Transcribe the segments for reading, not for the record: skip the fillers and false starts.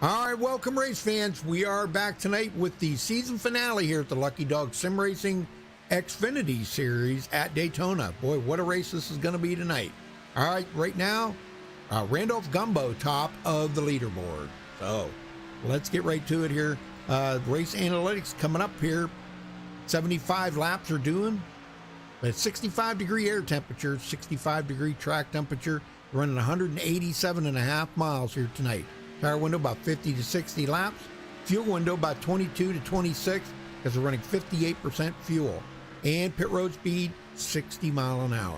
All right, welcome race fans. We are back tonight with the season finale here at the Lucky Dog Sim Racing Xfinity Series at Daytona. Boy, what a race this is going to be tonight. All right, right now, Randolph Gumbo top of the leaderboard. So let's get right to it here. Race analytics coming up here. 75 laps are doing. It's 65-degree air temperature, 65-degree track temperature. Running 187.5 miles here tonight. Tire window about 50 to 60 laps. Fuel window about 22 to 26 because we're running 58% fuel. And pit road speed 60 mile an hour.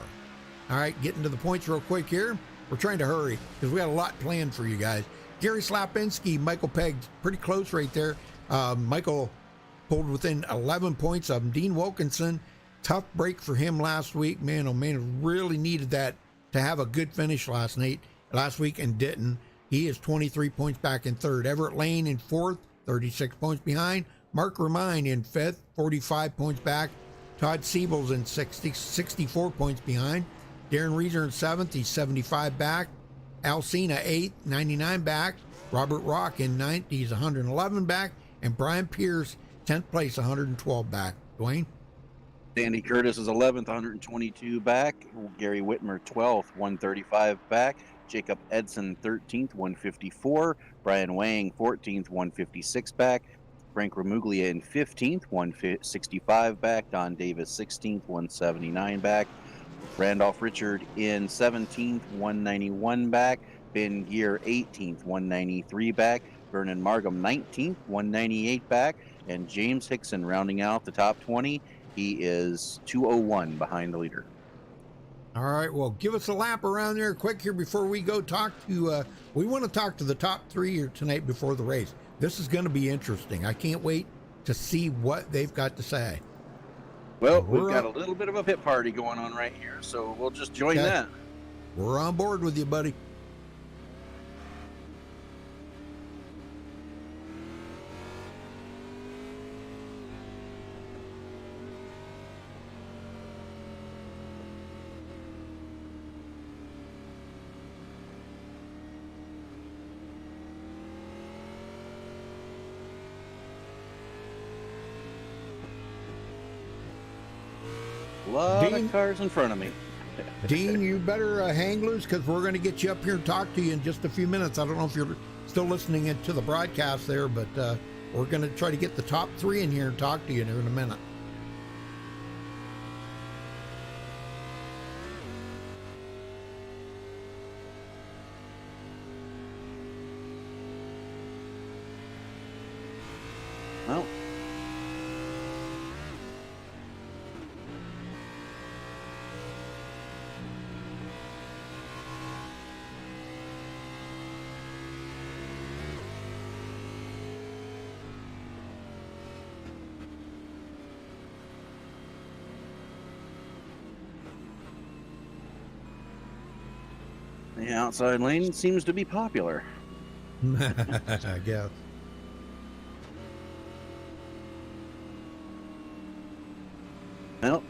All right, getting to the points real quick here. We're trying to hurry because we got a lot planned for you guys. Gary Slapinski, Michael Pegg, pretty close right there. Michael pulled within 11 points of him. Dean Wilkinson, tough break for him last week. Man, oh man, really needed that to have a good finish last week and didn't. He is 23 points back in third. Everett Lane in fourth, 36 points behind. Mark Remine in fifth, 45 points back. Todd Siebels in 64 points behind. Darren Reeser in seventh, he's 75 back. Al Cena eighth, 99 back. Robert Rock in ninth, he's 111 back. And Brian Pierce, 10th place, 112 back. Dwayne? Danny Curtis is 11th, 122 back. Gary Whitmer, 12th, 135 back. Jacob Edson, 13th, 154. Brian Wang, 14th, 156 back. Frank Ramuglia in 15th, 165 back. Don Davis, 16th, 179 back. Randolph Richard in 17th, 191 back. Ben Gear, 18th, 193 back. Vernon Margam, 19th, 198 back. And James Hickson rounding out the top 20. He is 201 behind the leader. All right, well, give us a lap around there quick here before we go talk to, we want to talk to the top three here tonight before the race. This is going to be interesting. I can't wait to see what they've got to say. Well, we've got a little bit of a pit party going on right here, so we'll just join that. We're on board with you, buddy. A lot of cars in front of me. Dean, you better hang loose because we're going to get you up here and talk to you in just a few minutes. I don't know if you're still listening to the broadcast there, but we're going to try to get the top three in here and talk to you in a minute. Well, the outside lane seems to be popular. I guess. Well,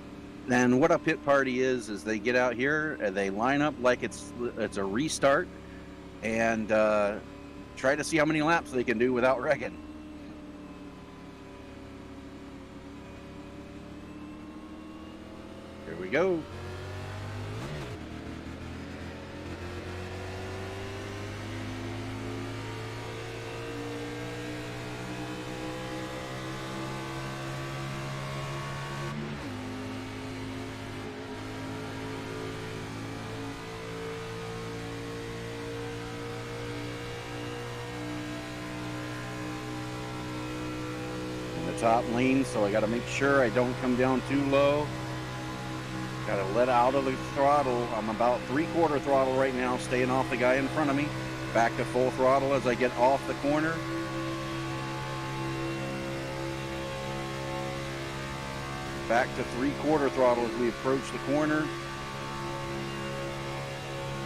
and what a pit party is they get out here and they line up like it's a restart and try to see how many laps they can do without wrecking. Here we go. Top lane, so I got to make sure I don't come down too low. Got to let out of the throttle. I'm about 3/4 throttle right now, staying off the guy in front of me. Back to full throttle as I get off the corner. Back to 3/4 throttle as we approach the corner.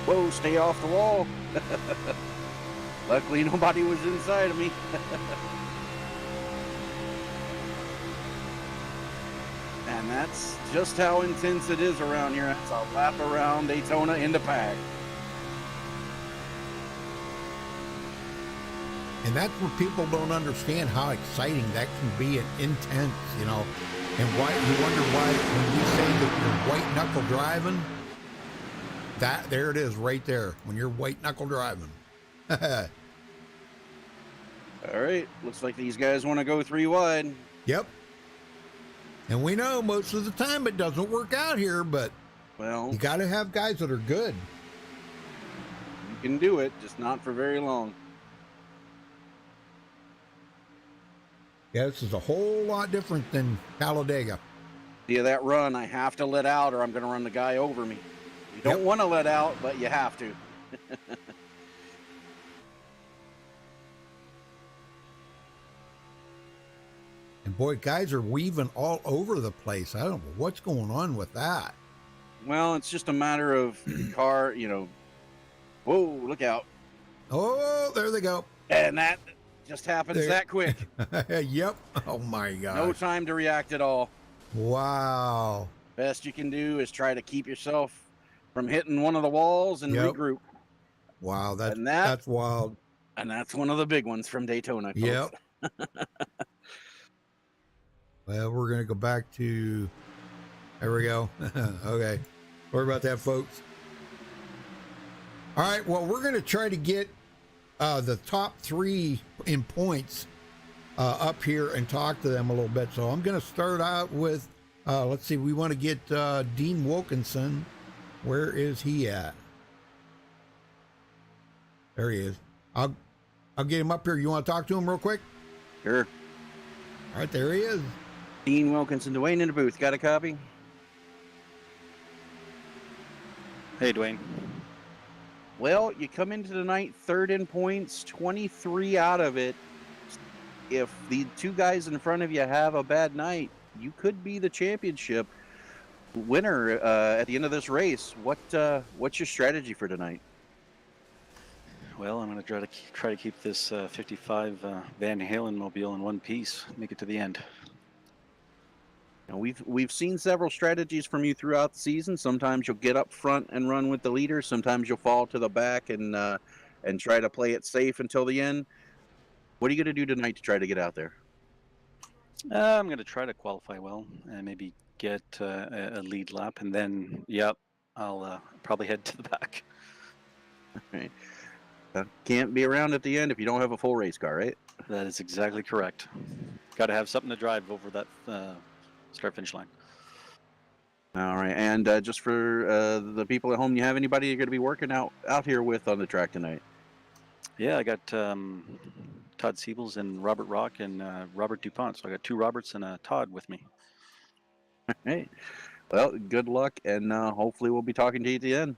Whoa, stay off the wall. Luckily nobody was inside of me. And that's just how intense it is around here. That's a lap around Daytona into pack. And that's where people don't understand how exciting that can be and intense, you know. And why you wonder why when we say that you're white knuckle driving, that there it is right there when you're white knuckle driving. All right, looks like these guys want to go 3 wide. Yep. And we know most of the time it doesn't work out here, but Well, you got to have guys that are good. you can do it, just not for very long. Yeah, this is a whole lot different than Talladega. Yeah, that run, I have to let out or I'm going to run the guy over me. You don't want to let out, but you have to. And boy, guys are weaving all over the place. I don't know what's going on with that. Well, it's just a matter of car, whoa, look out. Oh, there they go. And that just happens There. that quick. Yep. Oh my God. No time to react at all. Wow. Best you can do is try to keep yourself from hitting one of the walls and Yep. regroup. Wow. That's And that- that's wild. And that's one of the big ones from Daytona. Folks. Yep. Well, we're going to go back to, there we go. Okay. Sorry about that, folks. All right. Well, we're going to try to get the top 3 in points up here and talk to them a little bit. So I'm going to start out with, let's see, we want to get Dean Wilkinson. Where is he at? There he is. I'll get him up here. You want to talk to him real quick? Sure. All right, there he is. Dean Wilkinson, Dwayne in the booth. Got a copy? Hey, Dwayne. Well, you come into the night 3rd in points, 23 out of it. If the 2 guys in front of you have a bad night, you could be the championship winner at the end of this race. What's your strategy for tonight? Well, I'm going to try to keep this 55 Van Halen mobile in one piece, make it to the end. Now, we've seen several strategies from you throughout the season. Sometimes you'll get up front and run with the leader. Sometimes you'll fall to the back and try to play it safe until the end. What are you going to do tonight to try to get out there? I'm going to try to qualify well and maybe get a lead lap, and then, I'll probably head to the back. Right. Can't be around at the end if you don't have a full race car, right? That is exactly correct. Got to have something to drive over that start-finish line. All right. And just for the people at home, you have anybody you're going to be working out here with on the track tonight? Yeah, I got Todd Siebels and Robert Rock and Robert DuPont. So I got 2 Roberts and a Todd with me. All right. Well, good luck, and hopefully we'll be talking to you at the end.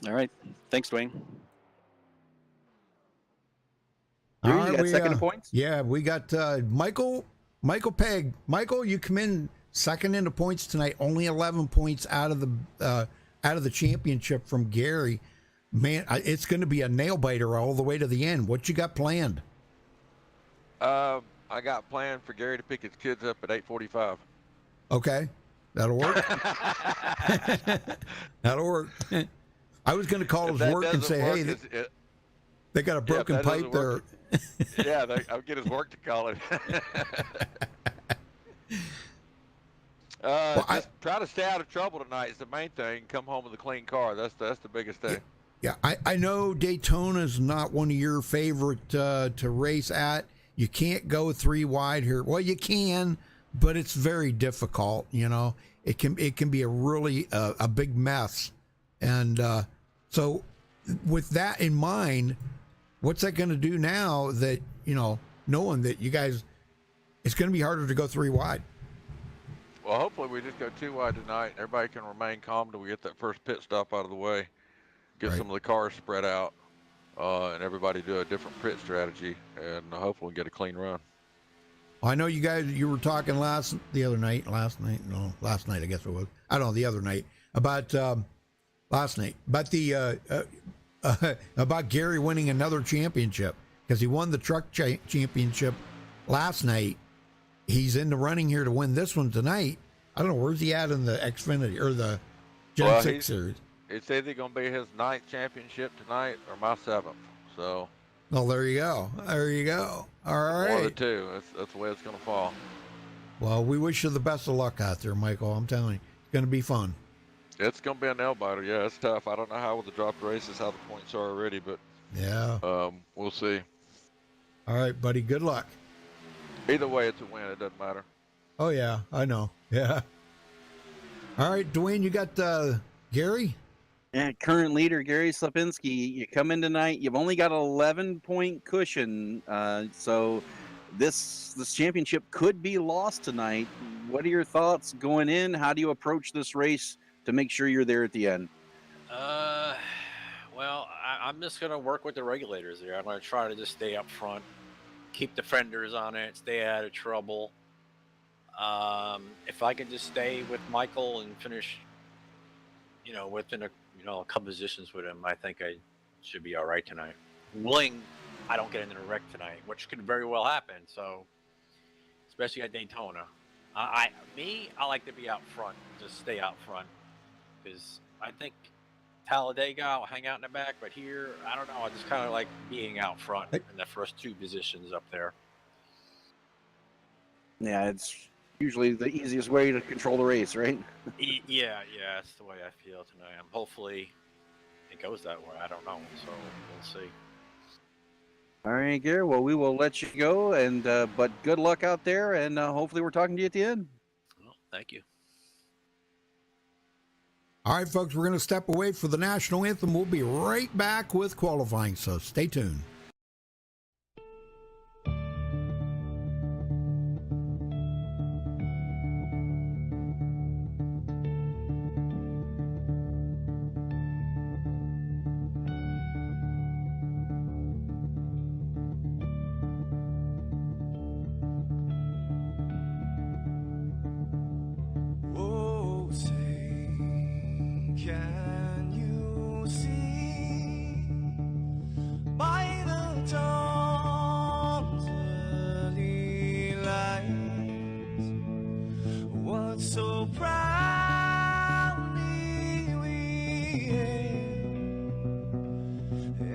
All right. Thanks, Dwayne. All Drew, right, you got we, second in points? Yeah, we got Michael Pegg. Michael, you come in second in the points tonight. Only 11 points out of the championship from Gary. Man, it's going to be a nail biter all the way to the end. What you got planned? I got planned for Gary to pick his kids up at 8:45. Okay, that'll work. That'll work. I was going to call his work and say, hey, they got a broken pipe there. Yeah, I'll get his work to call it. Just try to stay out of trouble tonight is the main thing. Come home with a clean car. That's the biggest thing. Yeah, I know Daytona's not one of your favorite to race at. You can't go 3 wide here. Well, you can, but it's very difficult. You know, it can be a really a big mess. And so, with that in mind, what's that going to do now that knowing that you guys, it's going to be harder to go 3 wide. Well, hopefully we just go 2 wide tonight. And everybody can remain calm till we get that first pit stop out of the way. Get Right. some of the cars spread out, and everybody do a different pit strategy, and hopefully get a clean run. I know you guys. You were talking last night. I guess it was. I don't know, the other night about last night, but the about Gary winning another championship because he won the truck championship last night. He's in the running here to win this one tonight. I don't know, where's he at in the Xfinity or the Gen 6 series. It's either going to be his 9th championship tonight or my 7th. So Well, there you go. There you go. All One of the right. two. That's the way it's going to fall. Well, we wish you the best of luck out there, Michael. I'm telling you, it's going to be fun. It's going to be a nail biter. Yeah, it's tough. I don't know how with the dropped races, how the points are already, but Yeah. we'll see. All right, buddy. Good luck. Either way, it's a win. It doesn't matter. Oh, yeah. I know. Yeah. All right, Dwayne, you got Gary? Yeah, current leader Gary Slapinski. You come in tonight. You've only got an 11-point cushion, so this championship could be lost tonight. What are your thoughts going in? How do you approach this race to make sure you're there at the end? Well, I'm just going to work with the regulators there. I'm going to try to just stay up front, keep the fenders on it, stay out of trouble. If I can just stay with Michael and finish, within a couple positions with him, I think I should be all right tonight. Willing, I don't get into a wreck tonight, which could very well happen. So, especially at Daytona, I like to be out front, just stay out front, because I think Talladega, I'll hang out in the back, but here, I don't know. I just kind of like being out front in the first two positions up there. Yeah, it's usually the easiest way to control the race, right? Yeah, that's the way I feel tonight. Hopefully it goes that way. I don't know, so we'll see. All right, Gary. Well, we will let you go, and but good luck out there, and hopefully we're talking to you at the end. Well, thank you. All right, folks, we're going to step away for the national anthem. We'll be right back with qualifying, so stay tuned. Oh, say, can you see by the dawn's early light what so proudly we hailed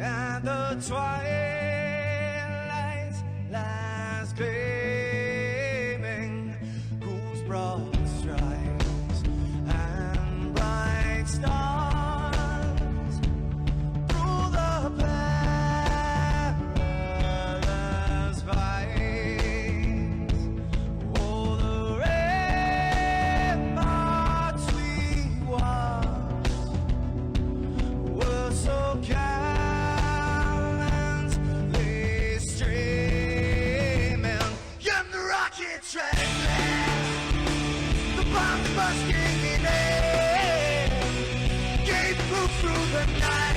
at the twilight's last gleaming, whose broad stripes and bright stars through the perilous fights, oh, the ramparts we watched were so gallantly streaming, and the rocket train, the bombs busting in air, gave proof through the night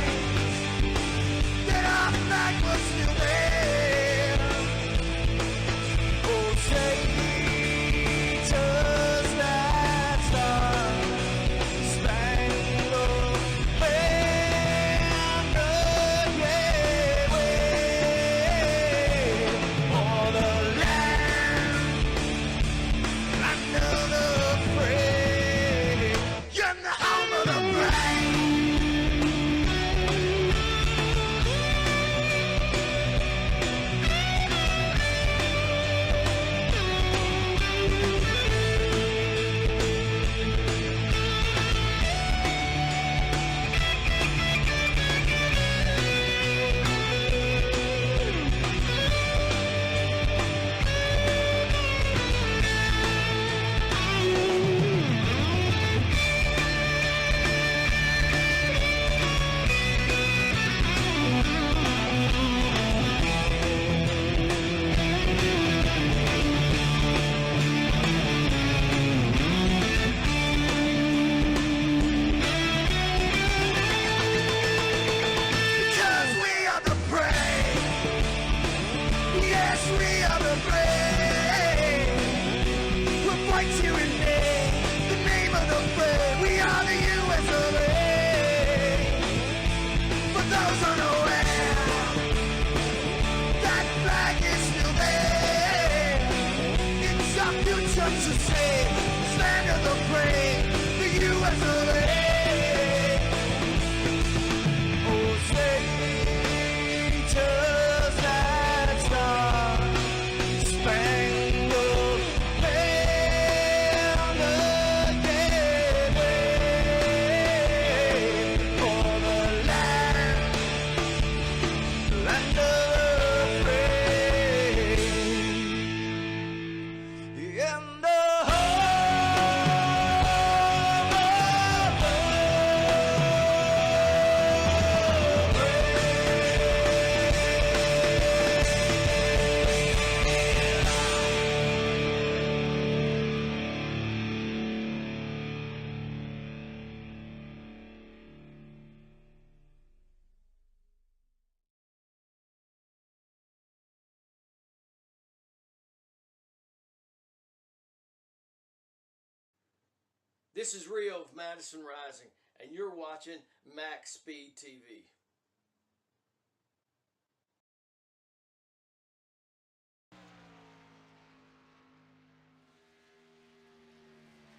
that our flag was still there. Oh, say, does that star-spangled banner yet wave o'er the land under the fray, and the home of the brave? Because we are the brave. Yes, we are the brave. We'll fight you in the name of the brave. We are the US of A. For those unaware, that flag is still there. It's our future to save. Stand of the brave, the US of A. Oh, say, does This is Rio of Madison Rising, and you're watching Max Speed TV.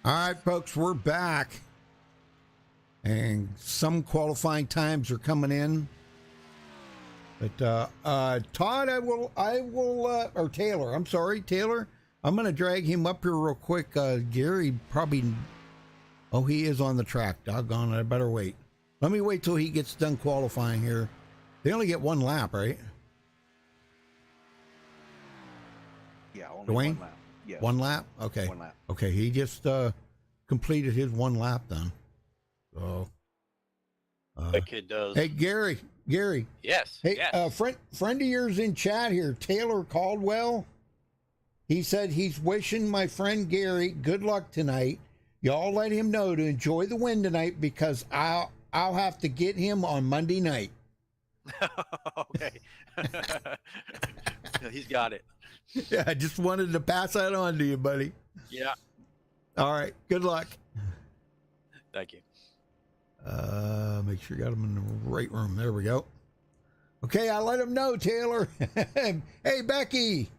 All right, folks, we're back. And some qualifying times are coming in. But Todd, or Taylor, I'm sorry, Taylor, I'm going to drag him up here real quick. Gary probably, oh, he is on the track. Doggone it, I better wait. Let me wait till he gets done qualifying here. They only get one lap, right? Yeah, only Dwayne? one lap. Yes. One lap? Okay. One lap. Okay, he just completed his one lap then. So, That kid does. hey, Gary. Yes. Hey, yes. friend of yours in chat here, Taylor Caldwell. He said he's wishing my friend Gary good luck tonight. Y'all let him know to enjoy the win tonight because I'll have to get him on Monday night. Okay. He's got it. Yeah, I just wanted to pass that on to you, buddy. Yeah. All right, good luck. Thank you. Make sure you got him in the right room. There we go. Okay, I let him know, Taylor. Hey, Becky.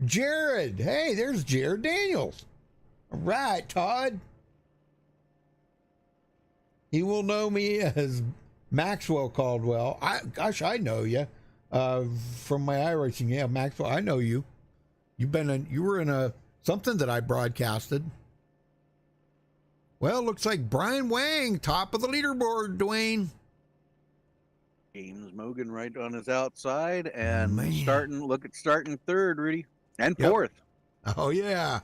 Jared. Hey, there's Jared Daniels. All right, Todd. He will know me as Maxwell Caldwell. I know you from my iRacing. Yeah, Maxwell, I know you. You were in a something that I broadcasted. Well, looks like Brian Wang, top of the leaderboard, Dwayne. James Mogan right on his outside and Man. starting third, Rudy, and Yep. fourth. Oh, yeah.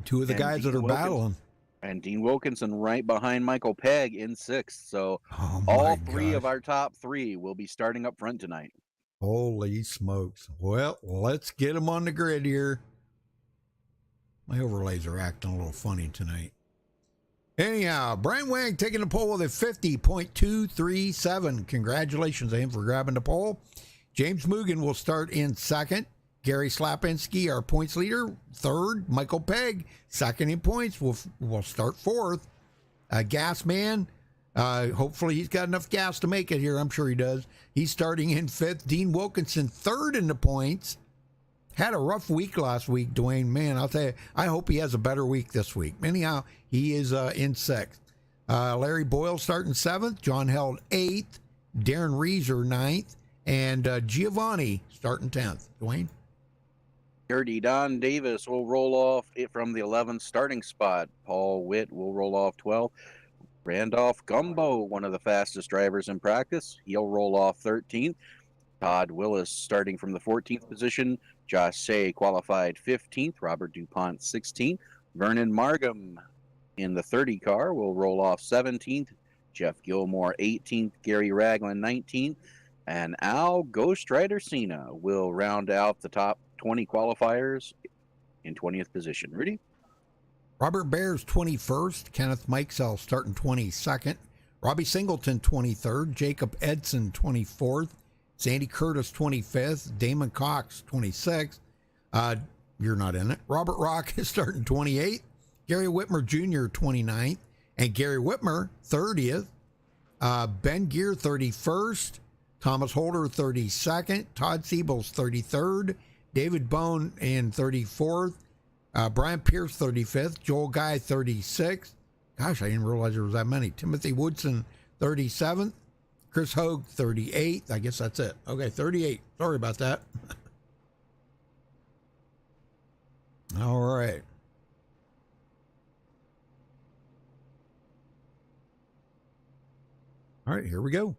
Two of the And guys that Dean are Wilkins. battling. And Dean Wilkinson right behind Michael Pegg in sixth. So Oh, my all three gosh. of our top three will be starting up front tonight. Holy smokes. Well, let's get them on the grid here. My overlays are acting a little funny tonight. Anyhow, Brian Wang taking the pole with a 50.237. Congratulations to him for grabbing the pole. James Mugen will start in second. Gary Slapinski, our points leader, third. Michael Pegg, second in points, will start fourth. Gas Man, hopefully he's got enough gas to make it here. I'm sure he does. He's starting in fifth. Dean Wilkinson, third in the points. Had a rough week last week, Dwayne. Man, I'll tell you, I hope he has a better week this week. Anyhow, he is in sixth. Larry Boyle starting seventh. John Held eighth. Darren Reeser ninth. And Giovanni starting 10th. Dwayne? Dirty Don Davis will roll off it from the 11th starting spot. Paul Witt will roll off 12th. Randolph Gumbo, one of the fastest drivers in practice, he'll roll off 13th. Todd Willis starting from the 14th position. Josh Say qualified 15th. Robert DuPont 16th. Vernon Margam in the 30 car will roll off 17th. Jeff Gilmore 18th. Gary Ragland 19th. And Al Ghost Rider Cena will round out the top 20 qualifiers in 20th position. Rudy? Robert Bears 21st. Kenneth Mikesell starting 22nd. Robbie Singleton 23rd. Jacob Edson 24th. Sandy Curtis 25th. Damon Cox 26th. You're not in it. Robert Rock is starting 28th. Gary Whitmer Jr. 29th. And Gary Whitmer 30th. Ben Gear 31st. Thomas Holder 32nd. Todd Siebels 33rd. David Bone in 34th. Brian Pierce 35th. Joel Guy 36th. Gosh, I didn't realize there was that many. Timothy Woodson 37th. Chris Hogue 38th. I guess that's it. Okay, 38. Sorry about that. All right. All right, here we go.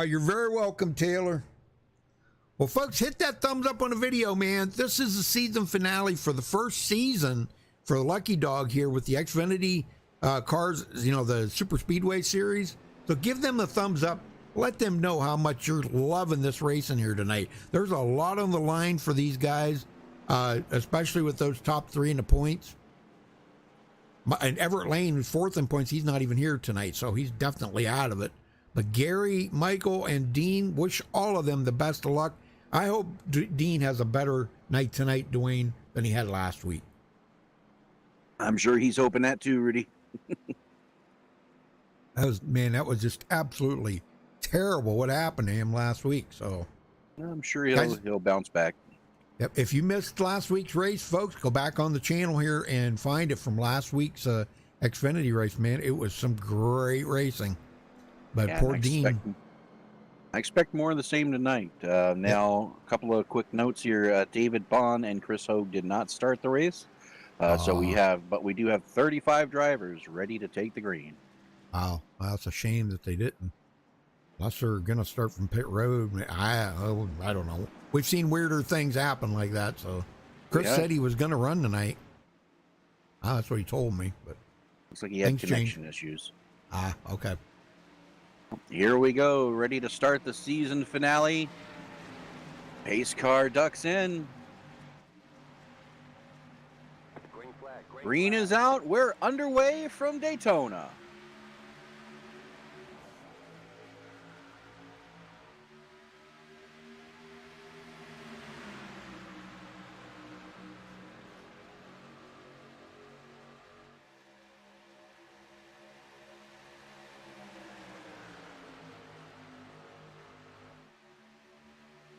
You're very welcome, Taylor. Well, folks, hit that thumbs up on the video, man. This is the season finale for the first season for the Lucky Dog here with the Xfinity cars, you know, the Super Speedway series. So give them the thumbs up. Let them know how much you're loving this racing here tonight. There's a lot on the line for these guys, especially with those top three in the points. And Everett Lane, who's fourth in points, he's not even here tonight, so he's definitely out of it. But Gary, Michael, and Dean, wish all of them the best of luck. I hope Dean has a better night tonight, Dwayne, than he had last week. I'm sure he's hoping that too, Rudy. That was just absolutely terrible what happened to him last week. So I'm sure he'll bounce back. Yep. If you missed last week's race, folks, go back on the channel here and find it from last week's Xfinity race, man. It was some great racing. But poor Dean. I expect more of the same tonight. Now, a couple of quick notes here. David Bond and Chris Hogue did not start the race. So we do have 35 drivers ready to take the green. Wow. Well, it's a shame that they didn't. Unless they're going to start from pit road. I don't know. We've seen weirder things happen like that. So Chris said he was going to run tonight. That's what he told me. But looks like he had connection issues. Okay. Here we go. Ready to start the season finale. Pace car ducks in. Green is out. We're underway from Daytona.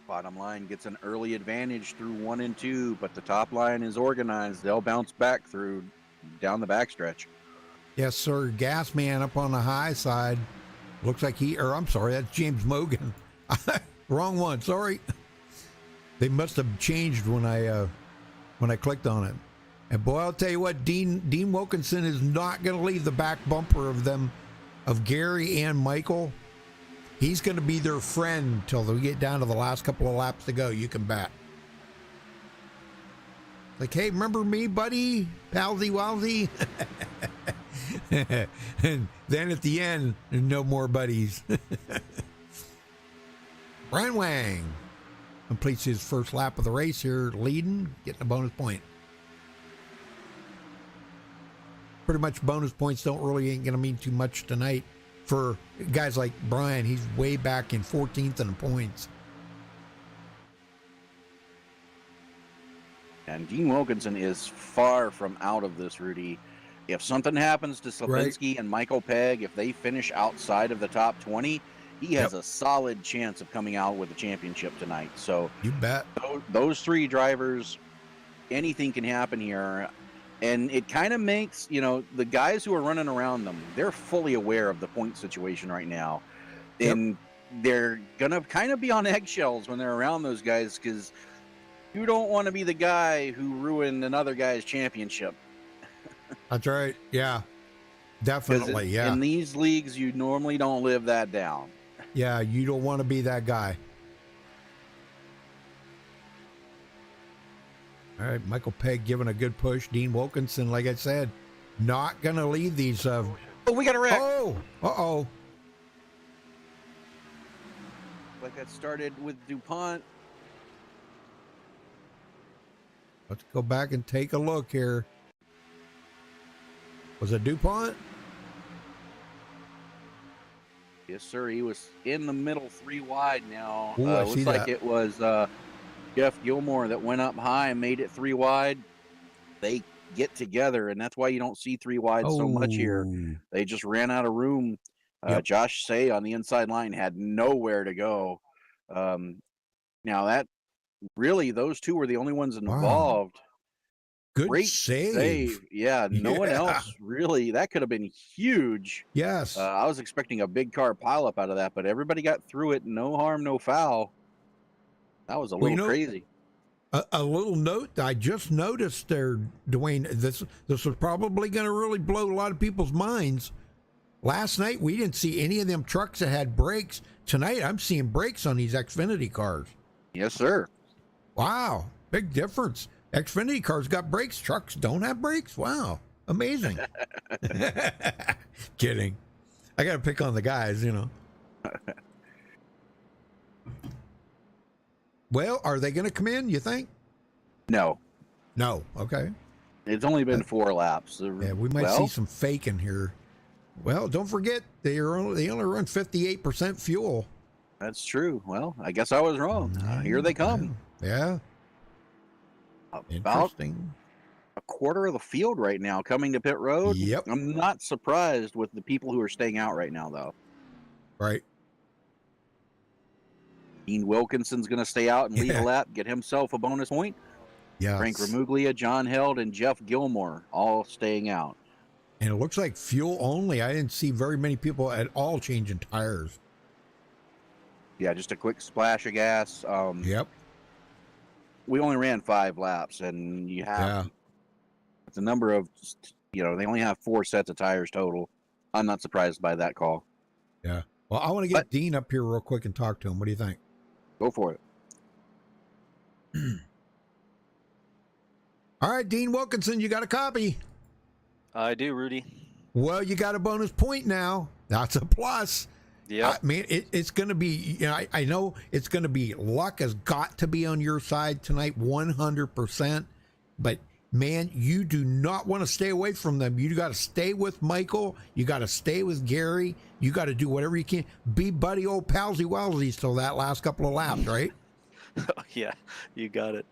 Bottom line gets an early advantage through 1 and 2, but the top line is organized. They'll bounce back through down the backstretch. Yes, sir. Gas man up on the high side. Looks like that's James Mogan. Wrong one. Sorry. They must have changed when I clicked on it. And boy, I'll tell you what, Dean Wilkinson is not going to leave the back bumper of Gary and Michael. He's going to be their friend till they get down to the last couple of laps to go. You can bet. Like, hey, remember me, buddy? Palsy Walsy? And then at the end, no more buddies. Brian Wang completes his first lap of the race here, leading, getting a bonus point. Pretty much bonus points ain't going to mean too much tonight. For guys like Brian, he's way back in 14th in the points. And Dean Wilkinson is far from out of this, Rudy. If something happens to Slavinsky and Michael Pegg, if they finish outside of the top 20, he has a solid chance of coming out with the championship tonight. So you bet. Those three drivers, anything can happen here. And it kind of makes, the guys who are running around them, they're fully aware of the point situation right now. And they're going to kind of be on eggshells when they're around those guys because you don't want to be the guy who ruined another guy's championship. That's right. Yeah, definitely. Yeah. In these leagues, you normally don't live that down. Yeah, you don't want to be that guy. All right, Michael Pegg giving a good push. Dean Wilkinson, like I said, not going to leave these. Oh, we got a wreck. Oh, uh-oh. Like that started with DuPont. Let's go back and take a look here. Was it DuPont? Yes, sir. He was in the middle, 3 wide now. Ooh, I looks see like that. it was Jeff Gilmore that went up high and made it 3 wide. They get together, and that's why you don't see 3 wide so much here. They just ran out of room. Josh Say on the inside line had nowhere to go. Now that really, those two were the only ones involved. Good Great save. Yeah, no one else really. That could have been huge. Yes. I was expecting a big car pileup out of that, but everybody got through it. No harm, no foul. That was a little crazy. A little note I just noticed there, Dwayne. This is probably going to really blow a lot of people's minds. Last night we didn't see any of them trucks that had brakes. Tonight I'm seeing brakes on these Xfinity cars. Yes, sir. Wow, big difference. Xfinity cars got brakes. Trucks don't have brakes. Wow, amazing. Kidding. I got to pick on the guys, Well, are they going to come in, you think? No. No. Okay. It's only been 4 laps. Yeah, we might see some faking here. Well, don't forget they only run 58% fuel. That's true. Well, I guess I was wrong. Here they come. Yeah. About Interesting. a quarter of the field right now coming to pit road. Yep. I'm not surprised with the people who are staying out right now, though. Right. Dean Wilkinson's going to stay out and lead a lap, get himself a bonus point. Yeah. Frank Remuglia, John Held, and Jeff Gilmore all staying out. And it looks like fuel only. I didn't see very many people at all changing tires. Yeah, just a quick splash of gas. Yep. We only ran 5 laps, and you have it's a number of, they only have 4 sets of tires total. I'm not surprised by that call. Yeah. Well, I want to get Dean up here real quick and talk to him. What do you think? Go for it. All right, Dean Wilkinson, you got a copy. I do, Rudy. Well, you got a bonus point now. That's a plus. Yeah. I mean, it's going to be, I know it's going to be, luck has got to be on your side tonight, 100%. But, man, you do not want to stay away from them. You got to stay with Michael. You got to stay with Gary. You got to do whatever you can. Be buddy old palsy wowsies till that last couple of laps, right? Yeah, you got it.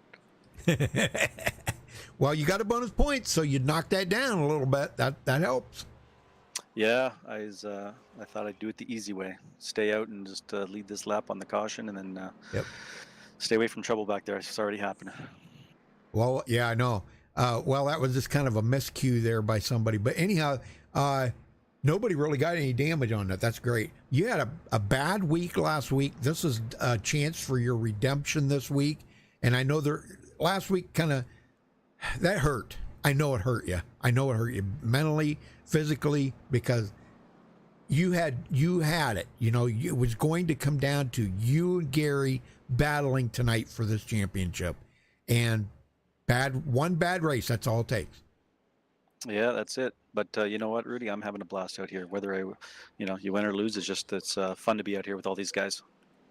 Well, you got a bonus point, so you knock that down a little bit. That helps. Yeah, I thought I'd do it the easy way. Stay out and just lead this lap on the caution, and then stay away from trouble back there. It's already happened. Well, yeah, I know. Well, that was just kind of a miscue there by somebody. But anyhow, nobody really got any damage on that. That's great. You had a bad week last week. This is a chance for your redemption this week. And I know last week that hurt. I know it hurt you. I know it hurt you mentally, physically, because you had it. It was going to come down to you and Gary battling tonight for this championship. And one bad race, that's all it takes. Yeah, that's it. But you know what, Rudy? I'm having a blast out here. Whether you win or lose, it's fun to be out here with all these guys.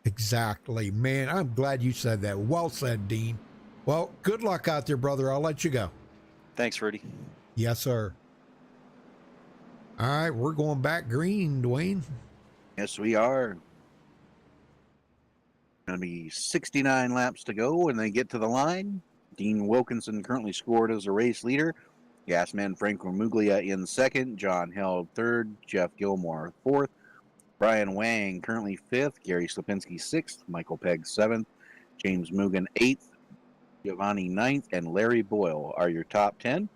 Exactly, man. I'm glad you said that. Well said, Dean. Well, good luck out there, brother. I'll let you go. Thanks, Rudy. Yes, sir. All right, we're going back green, Dwayne. Yes, we are. Going to be 69 laps to go when they get to the line. Dean Wilkinson currently scored as a race leader. Gasman Frank Remuglia in second. John Held third. Jeff Gilmore fourth. Brian Wang currently fifth. Gary Slipinski sixth. Michael Pegg seventh. James Mugen eighth. Giovanni ninth. And Larry Boyle are your top 10.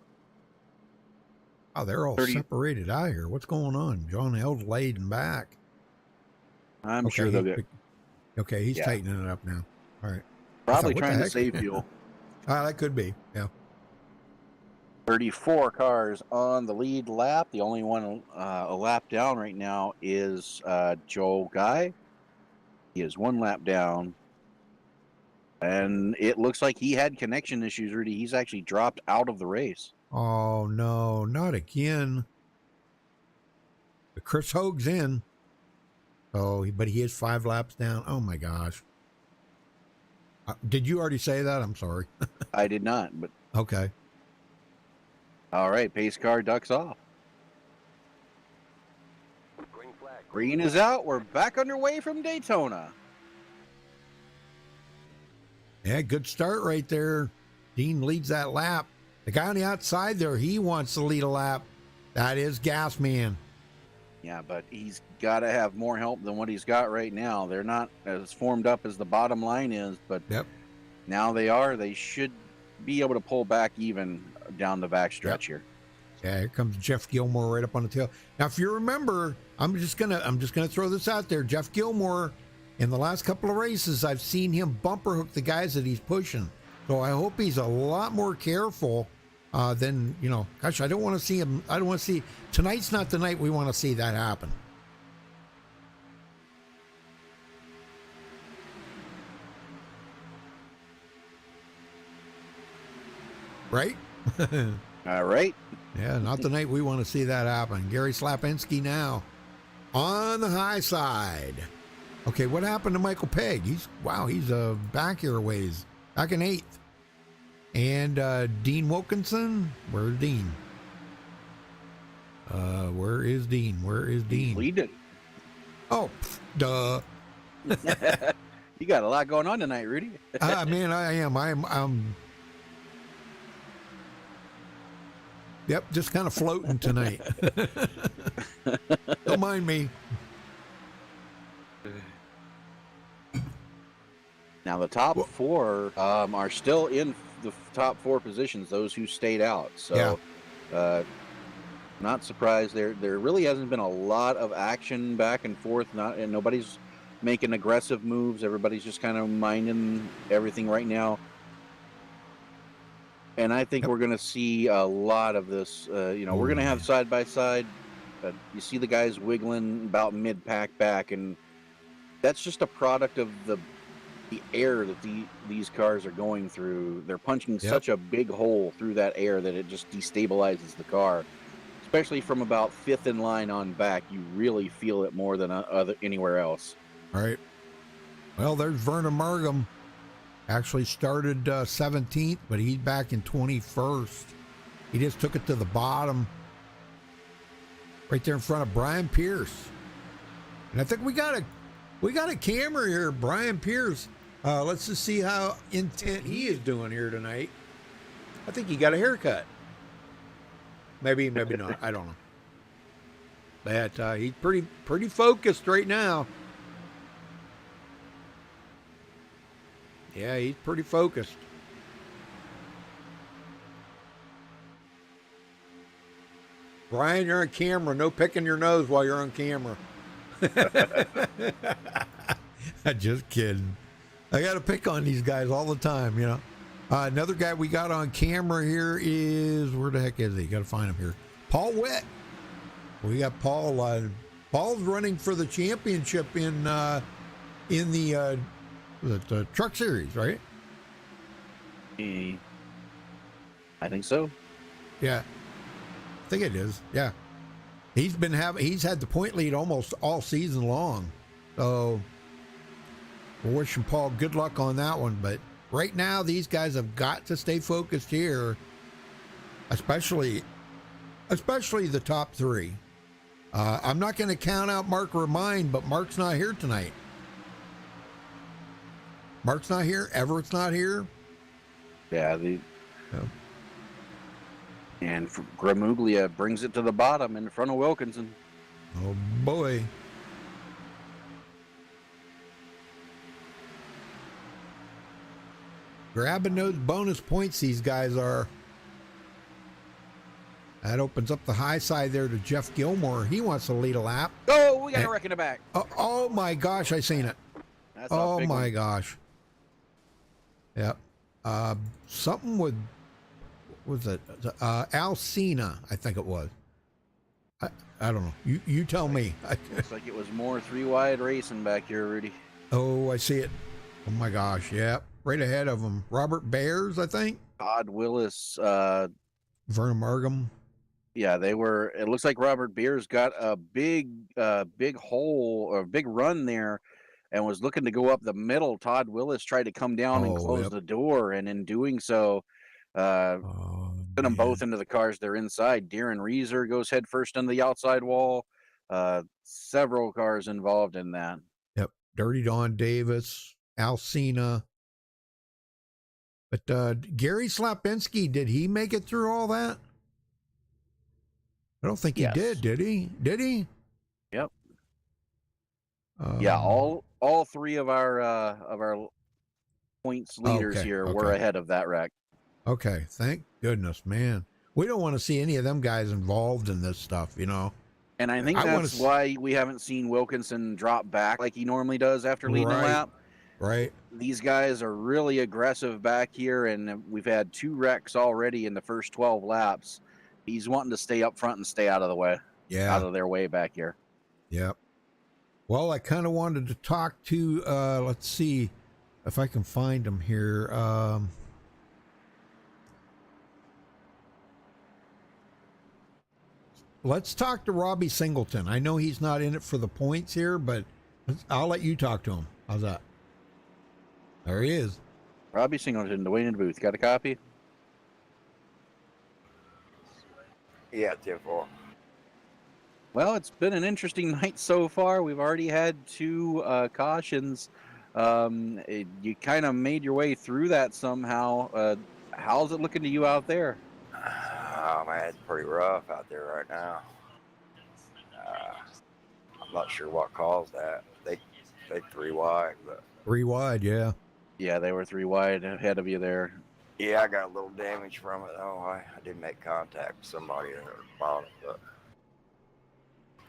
Oh, they're all separated out here. What's going on? John Held laid and back. I'm sure they'll get. Okay, he's tightening it up now. All right. Probably trying to save fuel. That could be. Yeah. 34 cars on the lead lap. The only one a lap down right now is Joel Guy. He is 1 lap down. And it looks like he had connection issues, Rudy. He's actually dropped out of the race. Oh, no, not again. Chris Hoag's in. Oh, but he is 5 laps down. Oh, my gosh. Did you already say that? I'm sorry. I did not, but. Okay. All right, pace car ducks off. Green is out. We're back underway from Daytona. Yeah, good start right there. Dean leads that lap. The guy on the outside there, he wants to lead a lap. That is Gasman. Yeah, but he's got to have more help than what he's got right now. They're not as formed up as the bottom line is, but now they are. They should be able to pull back even down the back stretch here. Yeah, here comes Jeff Gilmore right up on the tail. Now, if you remember, I'm just gonna throw this out there. Jeff Gilmore, in the last couple of races, I've seen him bumper hook the guys that he's pushing. So I hope he's a lot more careful than, gosh, I don't want to see him. I don't want to see, tonight's not the night we want to see that happen. Right? All right. Yeah, not the night we want to see that happen. Gary Slapinski now on the high side. Okay, what happened to Michael Pegg? He's back here a ways, back in 8th. And Dean Wilkinson, where's Dean? Where is Dean? Where is He's Dean? leading. Oh, duh. You got a lot going on tonight, Rudy. Man, I am. I'm. Yep, just kind of floating tonight. Don't mind me. Now the top four are still in the top four positions. Those who stayed out. So, not surprised. There really hasn't been a lot of action back and forth. And nobody's making aggressive moves. Everybody's just kind of minding everything right now. And I think we're going to see a lot of this. We're going to have side by side. You see the guys wiggling about mid pack back, and that's just a product of the air that these cars are going through. They're punching such a big hole through that air that it just destabilizes the car. Especially from about fifth in line on back, you really feel it more than anywhere else. All right. Well, there's Vernon Markham. Actually started 17th, but he's back in 21st. He just took it to the bottom, right there in front of Brian Pierce. And I think we got a camera here, Brian Pierce. Let's just see how intent he is doing here tonight. I think he got a haircut. Maybe not. I don't know. But he's pretty focused right now. Yeah, he's pretty focused. Brian, you're on camera. No picking your nose while you're on camera. Just kidding. I got to pick on these guys all the time, you know. Another guy we got on camera here is, where the heck is he? Got to find him here. Paul Witt. We got Paul. Paul's running for the championship in the truck series, right? I think so. Yeah, I think it is. Yeah, he's had the point lead almost all season long. So we're wishing Paul good luck on that one. But right now, these guys have got to stay focused here, especially the top three. I'm not going to count out Mark Remind, but Mark's not here tonight. Mark's not here. Everett's not here. Yeah. And Gramuglia brings it to the bottom in front of Wilkinson. Oh, boy. Grabbing those bonus points these guys are. That opens up the high side there to Jeff Gilmore. He wants to lead a lap. Oh, we got a wreck in the back. Oh my gosh, I seen it. That's oh my one. Gosh. Yep. Something with, was it Alcina, I think it was. I don't know. You tell me. Looks like it was more three wide racing back here, Rudy. Oh, I see it. Oh my gosh. Yep. Right ahead of him. Robert Bears, I think. Todd Willis. Vernon Markham. Yeah, they were. It looks like Robert Beers got a big hole or big run there, and was looking to go up the middle. Todd Willis tried to come down and close the door, and in doing so, put them both into the cars. They're inside. Darren Reeser goes head first into the outside wall. Several cars involved in that. Yep. Dirty Don Davis, Alcina. But Gary Slapinski, did he make it through all that? I don't think he did he? Did he? Yep. Yeah, all three of our points leaders here were ahead of that wreck. Okay, thank goodness, man. We don't want to see any of them guys involved in this stuff, you know. And I think that's why we haven't seen Wilkinson drop back like he normally does after leading a lap. Right. These guys are really aggressive back here, and we've had 2 wrecks already in the first 12 laps. He's wanting to stay up front and stay out of the way. Yeah. Out of their way back here. Yep. Well, I kind of wanted to talk to, let's see if I can find him here. Let's talk to Robbie Singleton. I know he's not in it for the points here, but I'll let you talk to him. How's that? There he is. Robbie Singleton, Dwayne in the booth. Got a copy? Yeah, 10-4. Well, it's been an interesting night so far. We've already had 2 cautions. You kind of made your way through that somehow. How's it looking to you out there? Oh man, it's pretty rough out there right now. I'm not sure what caused that. They 3 wide, but 3 wide, yeah. Yeah, they were 3 wide ahead of you there. yeah, I got a little damage from it though. I did make contact with somebody at the bottom, but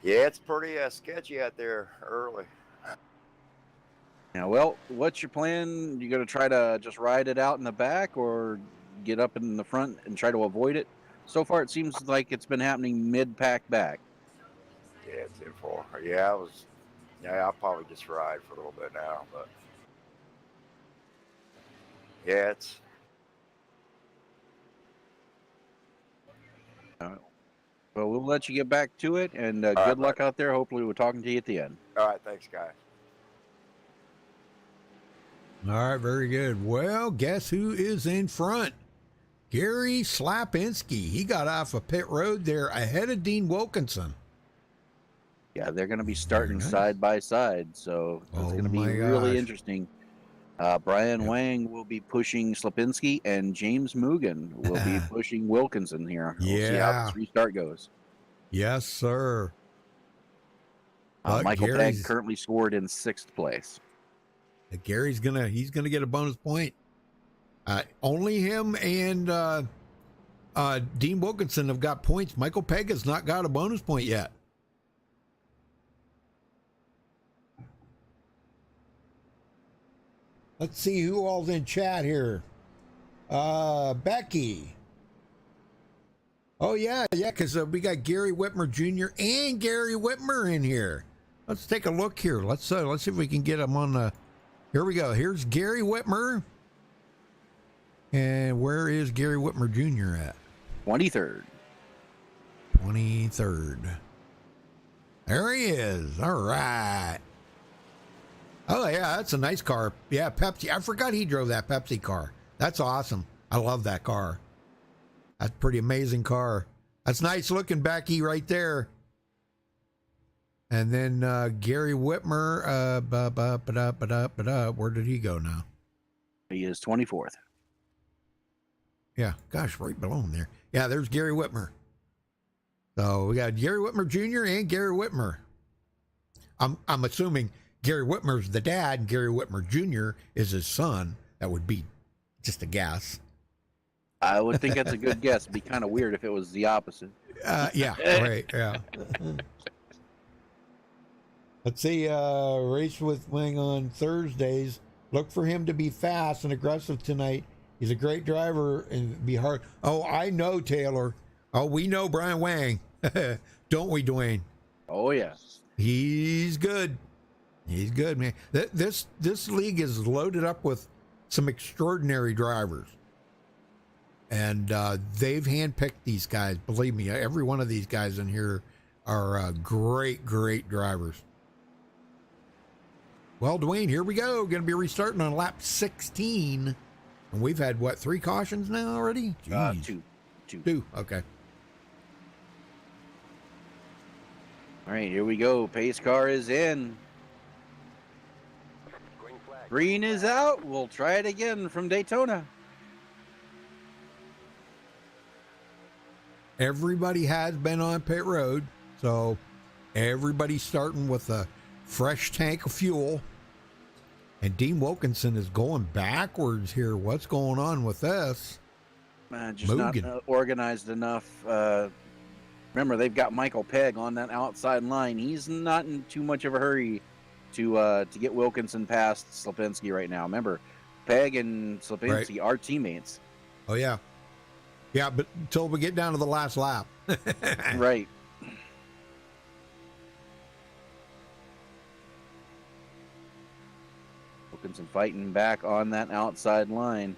yeah, it's pretty sketchy out there early. Yeah, well, what's your plan? You going to try to just ride it out in the back or get up in the front and try to avoid it? So far, it seems like it's been happening mid-pack back. Yeah, it's in for. Yeah, I'll probably just ride for a little bit now, but yeah, it's. Well, we'll let you get back to it, and good luck out there. Hopefully, we're talking to you at the end. All right, thanks, guys. All right, very good. Well, guess who is in front? Gary Slapinski. He got off of pit road there ahead of Dean Wilkinson. Yeah, they're going to be starting side by side, so it's going to be really interesting. Brian Wang will be pushing Slapinski, and James Mugen will be pushing Wilkinson here. We'll see how this restart goes. Yes, sir. Michael Pegg currently scored in 6th place. Gary's he's gonna get a bonus point. Only him and Dean Wilkinson have got points. Michael Pegg has not got a bonus point yet. Let's see who all's in chat here. Becky. Oh yeah, because we got Gary Whitmer Jr. and Gary Whitmer in here. Let's take a look here. Let's see if we can get him on the. Here we go. Here's Gary Whitmer. And where is Gary Whitmer Jr. at? 23rd. 23rd. There he is. All right. Oh, yeah, that's a nice car. Yeah, Pepsi. I forgot he drove that Pepsi car. That's awesome. I love that car. That's a pretty amazing car. That's nice looking, Becky, right there. And then Gary Whitmer, where did he go now? He is 24th. Yeah, gosh, right below him there. Yeah, there's Gary Whitmer. So we got Gary Whitmer Jr. and Gary Whitmer. I'm assuming Gary Whitmer's the dad, and Gary Whitmer Jr. is his son. That would be just a guess. I would think that's a good guess. It'd be kind of weird if it was the opposite. Yeah, right, yeah. Let's see, race with Wing on Thursdays. Look for him to be fast and aggressive tonight. He's a great driver and be hard. Oh, I know, Taylor. Oh, we know Brian Wang. Don't we, Dwayne? Oh, yeah. He's good. He's good, man. This league is loaded up with some extraordinary drivers. And they've handpicked these guys. Believe me, every one of these guys in here are great, great drivers. Well, Dwayne, here we go. Going to be restarting on lap 16. And we've had, what, 3 cautions now already? Two. Okay. All right, here we go. Pace car is in. Green is out. We'll try it again from Daytona. Everybody has been on pit road, so everybody's starting with a fresh tank of fuel. And Dean Wilkinson is going backwards here. What's going on with this? Just Mugen. Not organized enough. Remember, they've got Michael Pegg on that outside line. He's not in too much of a hurry to get Wilkinson past Slapinski right now. Remember, Pegg and Slapinski are teammates. Oh, yeah. Yeah, but until we get down to the last lap. Right. Wilkinson fighting back on that outside line.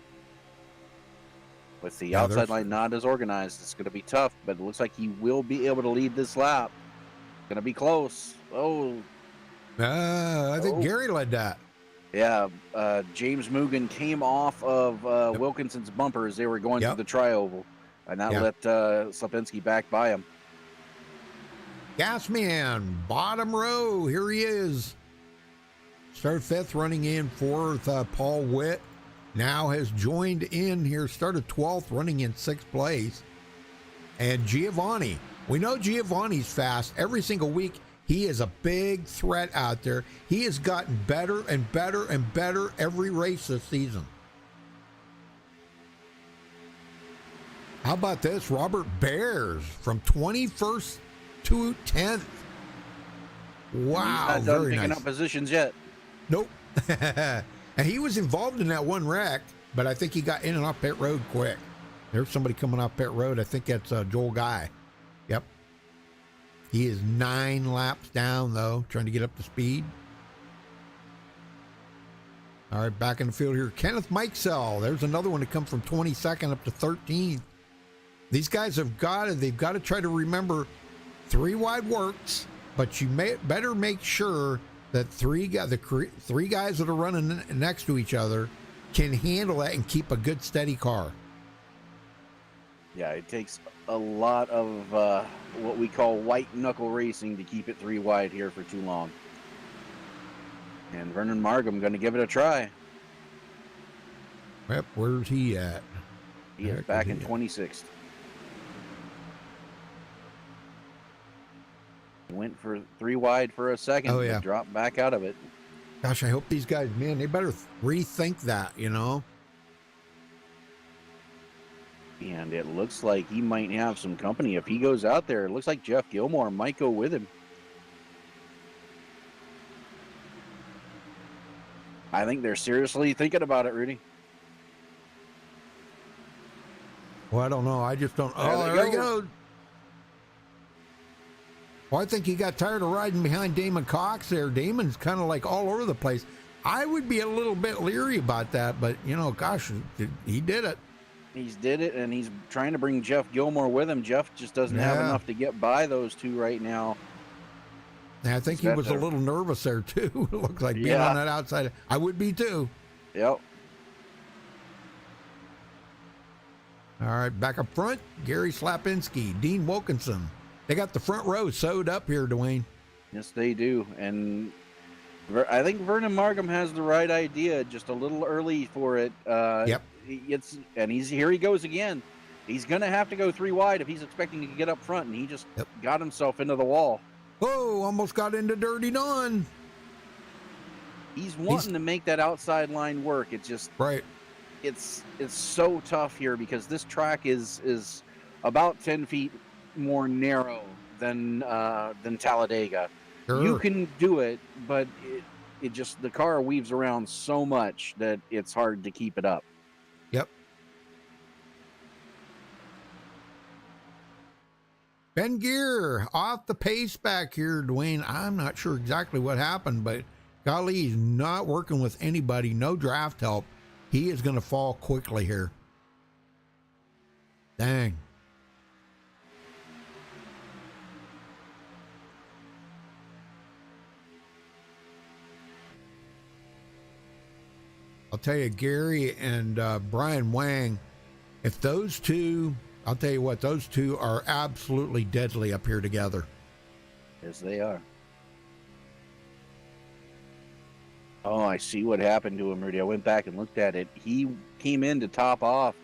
With the outside line not as organized, it's going to be tough, but it looks like he will be able to lead this lap. Going to be close. Oh. I think Gary led that. Yeah, James Mugen came off of Wilkinson's bumper as they were going through the tri-oval, and that let Slapinski back by him. Gasman, bottom row. Here he is. Started 5th, running in 4th. Paul Witt now has joined in here. Started 12th, running in 6th place. And Giovanni. We know Giovanni's fast. Every single week, he is a big threat out there. He has gotten better and better and better every race this season. How about this? Robert Bears from 21st to 10th. Wow, he's not done very picking nice. up positions yet. Nope. And he was involved in that one wreck, but I think he got in and off pit road quick. There's somebody coming off pit road. I think that's Joel Guy. Yep. He is 9 laps down, though, trying to get up to speed. All right, back in the field here. Kenneth Mikesell. There's another one to come from 22nd up to 13th. These guys they've got to try to remember 3 wide works, but you better make sure that the 3 guys that are running next to each other can handle that and keep a good steady car. Yeah, it takes a lot of what we call white knuckle racing to keep it 3 wide here for too long. And Vernon Markham going to give it a try. Yep, where's he at? He is back in 26th. Went for 3 wide for a second. Oh, yeah. But dropped back out of it. Gosh, I hope these guys, man, they better rethink that, you know? And it looks like he might have some company. If he goes out there, it looks like Jeff Gilmore might go with him. I think they're seriously thinking about it, Rudy. Well, I don't know. I just don't. There He goes. Well, I think he got tired of riding behind Damon Cox there. Damon's kind of like all over the place. I would be a little bit leery about that, but, you know, gosh, he did it. He's did it, and he's trying to bring Jeff Gilmore with him. Jeff just doesn't have enough to get by those 2 right now. And I think he was a little nervous there, too. It looks like being on that outside. I would be, too. Yep. All right, back up front, Gary Slapinski, Dean Wilkinson. They got the front row sewed up here, Dwayne. Yes, they do. And I think Vernon Markham has the right idea, just a little early for it. Yep. Here he goes again. He's going to have to go 3 wide if he's expecting to get up front, and he just got himself into the wall. Oh, almost got into Dirty Dawn. He's wanting to make that outside line work. It's just it's so tough here because this track is about 10 feet more narrow than Talladega. Sure. You can do it, but it just the car weaves around so much that it's hard to keep it up. Yep. Ben Gear off the pace back here, Dwayne. I'm not sure exactly what happened, but golly, he's not working with anybody. No draft help. He is going to fall quickly here. Dang. I'll tell you, Gary and Brian Wang, if those 2, I'll tell you what, those 2 are absolutely deadly up here together. Yes, they are. Oh, I see what happened to him, Rudy. I went back and looked at it. He came in to top off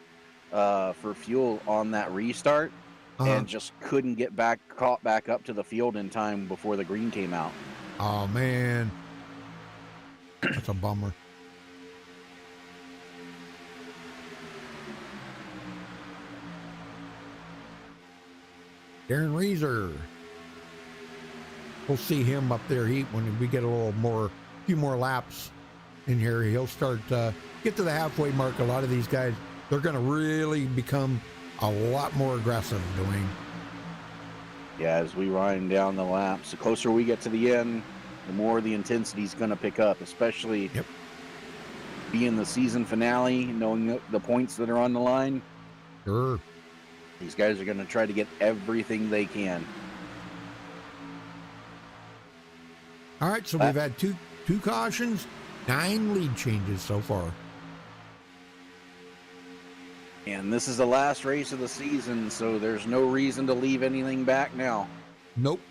for fuel on that restart and just couldn't get caught back up to the field in time before the green came out. Oh, man. That's a bummer. Darren Reeser. We'll see him up there. When we get a few more laps in here, he'll start get to the halfway mark. A lot of these guys, they're going to really become a lot more aggressive, Dwayne. Yeah, as we wind down the laps, the closer we get to the end, the more the intensity is going to pick up, especially being the season finale, knowing the points that are on the line. Sure. These guys are going to try to get everything they can. All right, so we've had two cautions, 9 lead changes so far. And this is the last race of the season, so there's no reason to leave anything back now. Nope,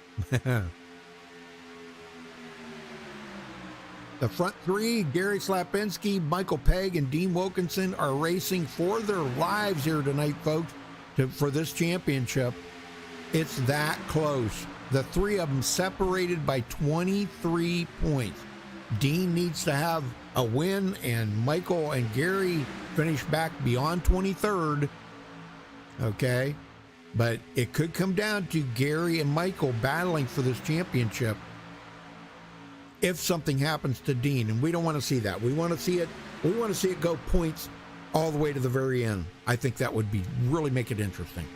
The front three, Gary Slapinski, Michael Pegg, and Dean Wilkinson, are racing for their lives here tonight, folks, for this championship. It's that close. The three of them separated by 23 points. Dean needs to have a win, and Michael and Gary finish back beyond 23rd. Okay? But it could come down to Gary and Michael battling for this championship if something happens to Dean, and we don't want to see that. We want to see it go points all the way to the very end. I think that would be really make it interesting.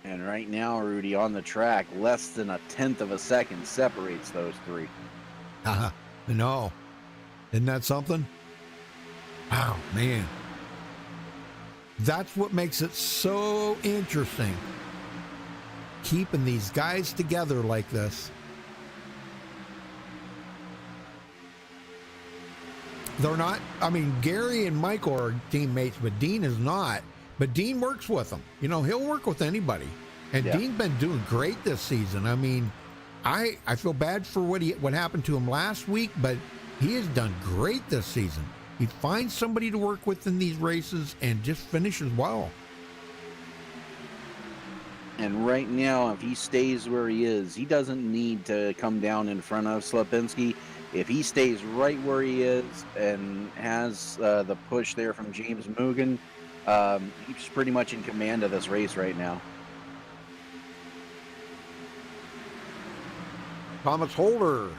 And right now, Rudy, on the track, less than a tenth of a second separates those three. No. Isn't that something? Wow, man. That's what makes it so interesting. Keeping these guys together like this. They're not, I mean, Gary and Michael are teammates, but Dean is not. But Dean works with them. You know, he'll work with anybody. And Yeah. Dean's been doing great this season. I mean, I feel bad for what happened to him last week, but he has done great this season. He finds somebody to work with in these races and just finishes well. And right now, if he stays where he is, he doesn't need to come down in front of Slapinski. If he stays right where he is and has the push there from James Mugen, he's pretty much in command of this race right now. Thomas Holder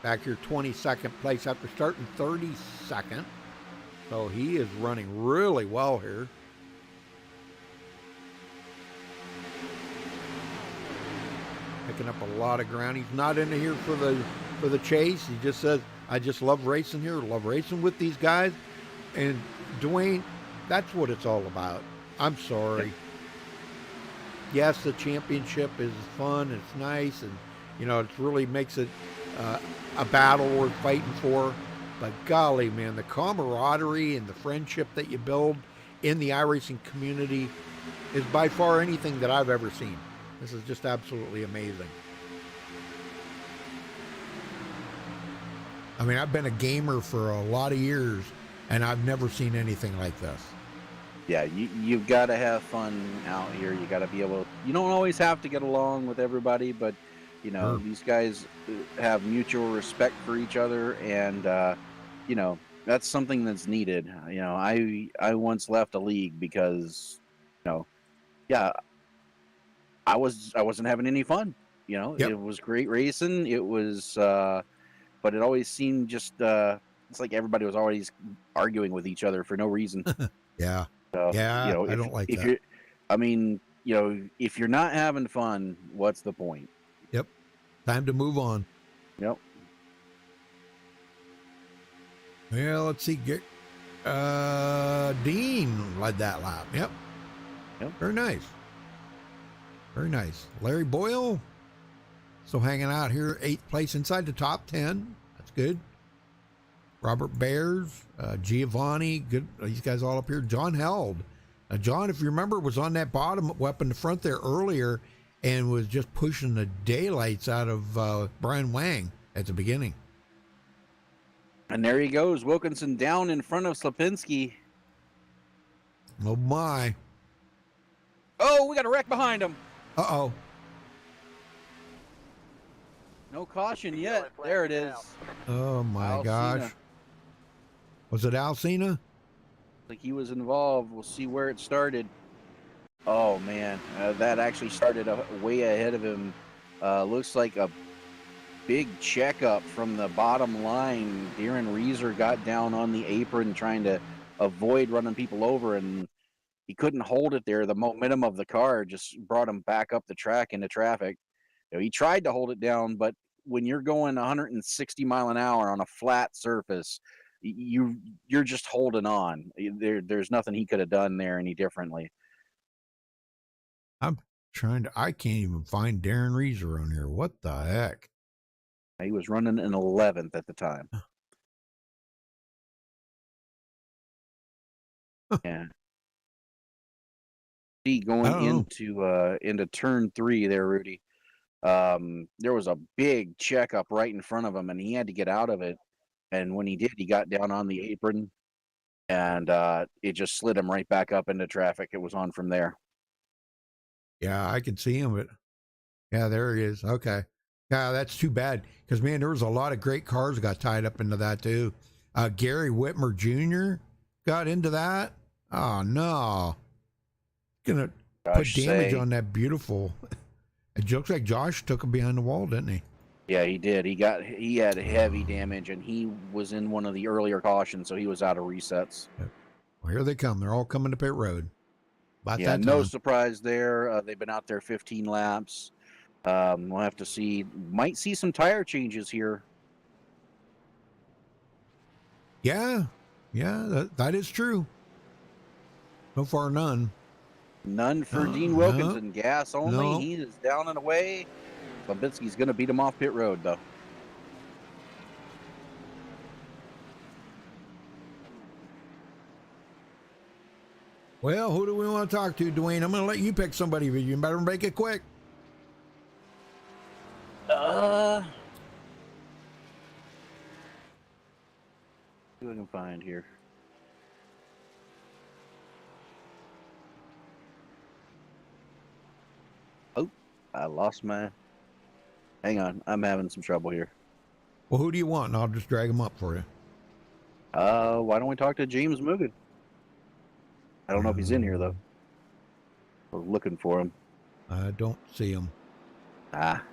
back here 22nd place after starting 32nd. So he is running really well here. Picking up a lot of ground. He's not into here for the chase. He just says, I just love racing here, love racing with these guys. And Dwayne, that's what it's all about. I'm sorry. Yes, the championship is fun, it's nice, and you know, it really makes it a battle worth fighting for. But golly, man, the camaraderie and the friendship that you build in the iRacing community is by far anything that I've ever seen. This is just absolutely amazing. I mean, I've been a gamer for a lot of years, and I've never seen anything like this. Yeah, you've got to have fun out here. You got to be able. You don't always have to get along with everybody, but you know, these guys have mutual respect for each other, and you know, that's something that's needed. You know, I once left a league because, you know, yeah, I wasn't having any fun. You know, It was great racing. It was, but it always seemed just it's like everybody was always arguing with each other for no reason. Yeah. So, Yeah, you know, I don't like if that. You're, I mean, you know, if you're not having fun, what's the point? Yep. Time to move on. Yep. Well, let's see. Dean led that lap. Yep. Very nice. Very nice. Larry Boyle still hanging out here, 8th place inside the top 10. That's good. Robert Bears, Giovanni, good. These guys all up here. John Held. John, if you remember, was on that bottom up in the front there earlier and was just pushing the daylights out of Brian Wang at the beginning. And there he goes. Wilkinson down in front of Slapinski. Oh, my. Oh, we got a wreck behind him. Uh-oh. No caution yet. There it is. Oh, my Alcina. gosh. Was it Alcina? Like he was involved. We'll see where it started. Oh, man. That actually started way ahead of him. Looks like a big checkup from the bottom line. Darren Reeser got down on the apron trying to avoid running people over, and he couldn't hold it there. The momentum of the car just brought him back up the track into traffic. You know, he tried to hold it down, but when you're going 160 mile an hour on a flat surface, you're just holding on. There's nothing he could have done there any differently. I'm trying to, I can't even find Darren Reeser on here. What the heck? He was running in 11th at the time. Yeah. See, I going don't know. into turn 3 there, Rudy. There was a big checkup right in front of him, and he had to get out of it. And when he did, he got down on the apron, and it just slid him right back up into traffic. It was on from there. Yeah, I can see him, but yeah, there he is. Okay. Yeah, that's too bad because, man, there was a lot of great cars got tied up into that, too. Gary Whitmer Jr. got into that. Oh, no. Gonna put Josh damage Say. on that beautiful. It looks like Josh took him behind the wall, didn't he? Yeah, he did. He had heavy damage, and he was in one of the earlier cautions, so he was out of resets. Well, here they come. They're all coming to pit road. About Yeah, that no time. surprise there. They've been out there 15 laps. We'll have to see. Might see some tire changes here. Yeah, that is true. So far, none. None for No, Dean no, Wilkinson. Gas only. no. He is down and away. Slabinski's going to beat him off pit road, though. Well, who do we want to talk to, Dwayne? I'm going to let you pick somebody, but you better make it quick. See what I can find here. Oh, I lost my. Hang on, I'm having some trouble here. Well, who do you want? And I'll just drag him up for you. Why don't we talk to James Mugen? I don't know if he's in here though. We're looking for him. I don't see him. Ah,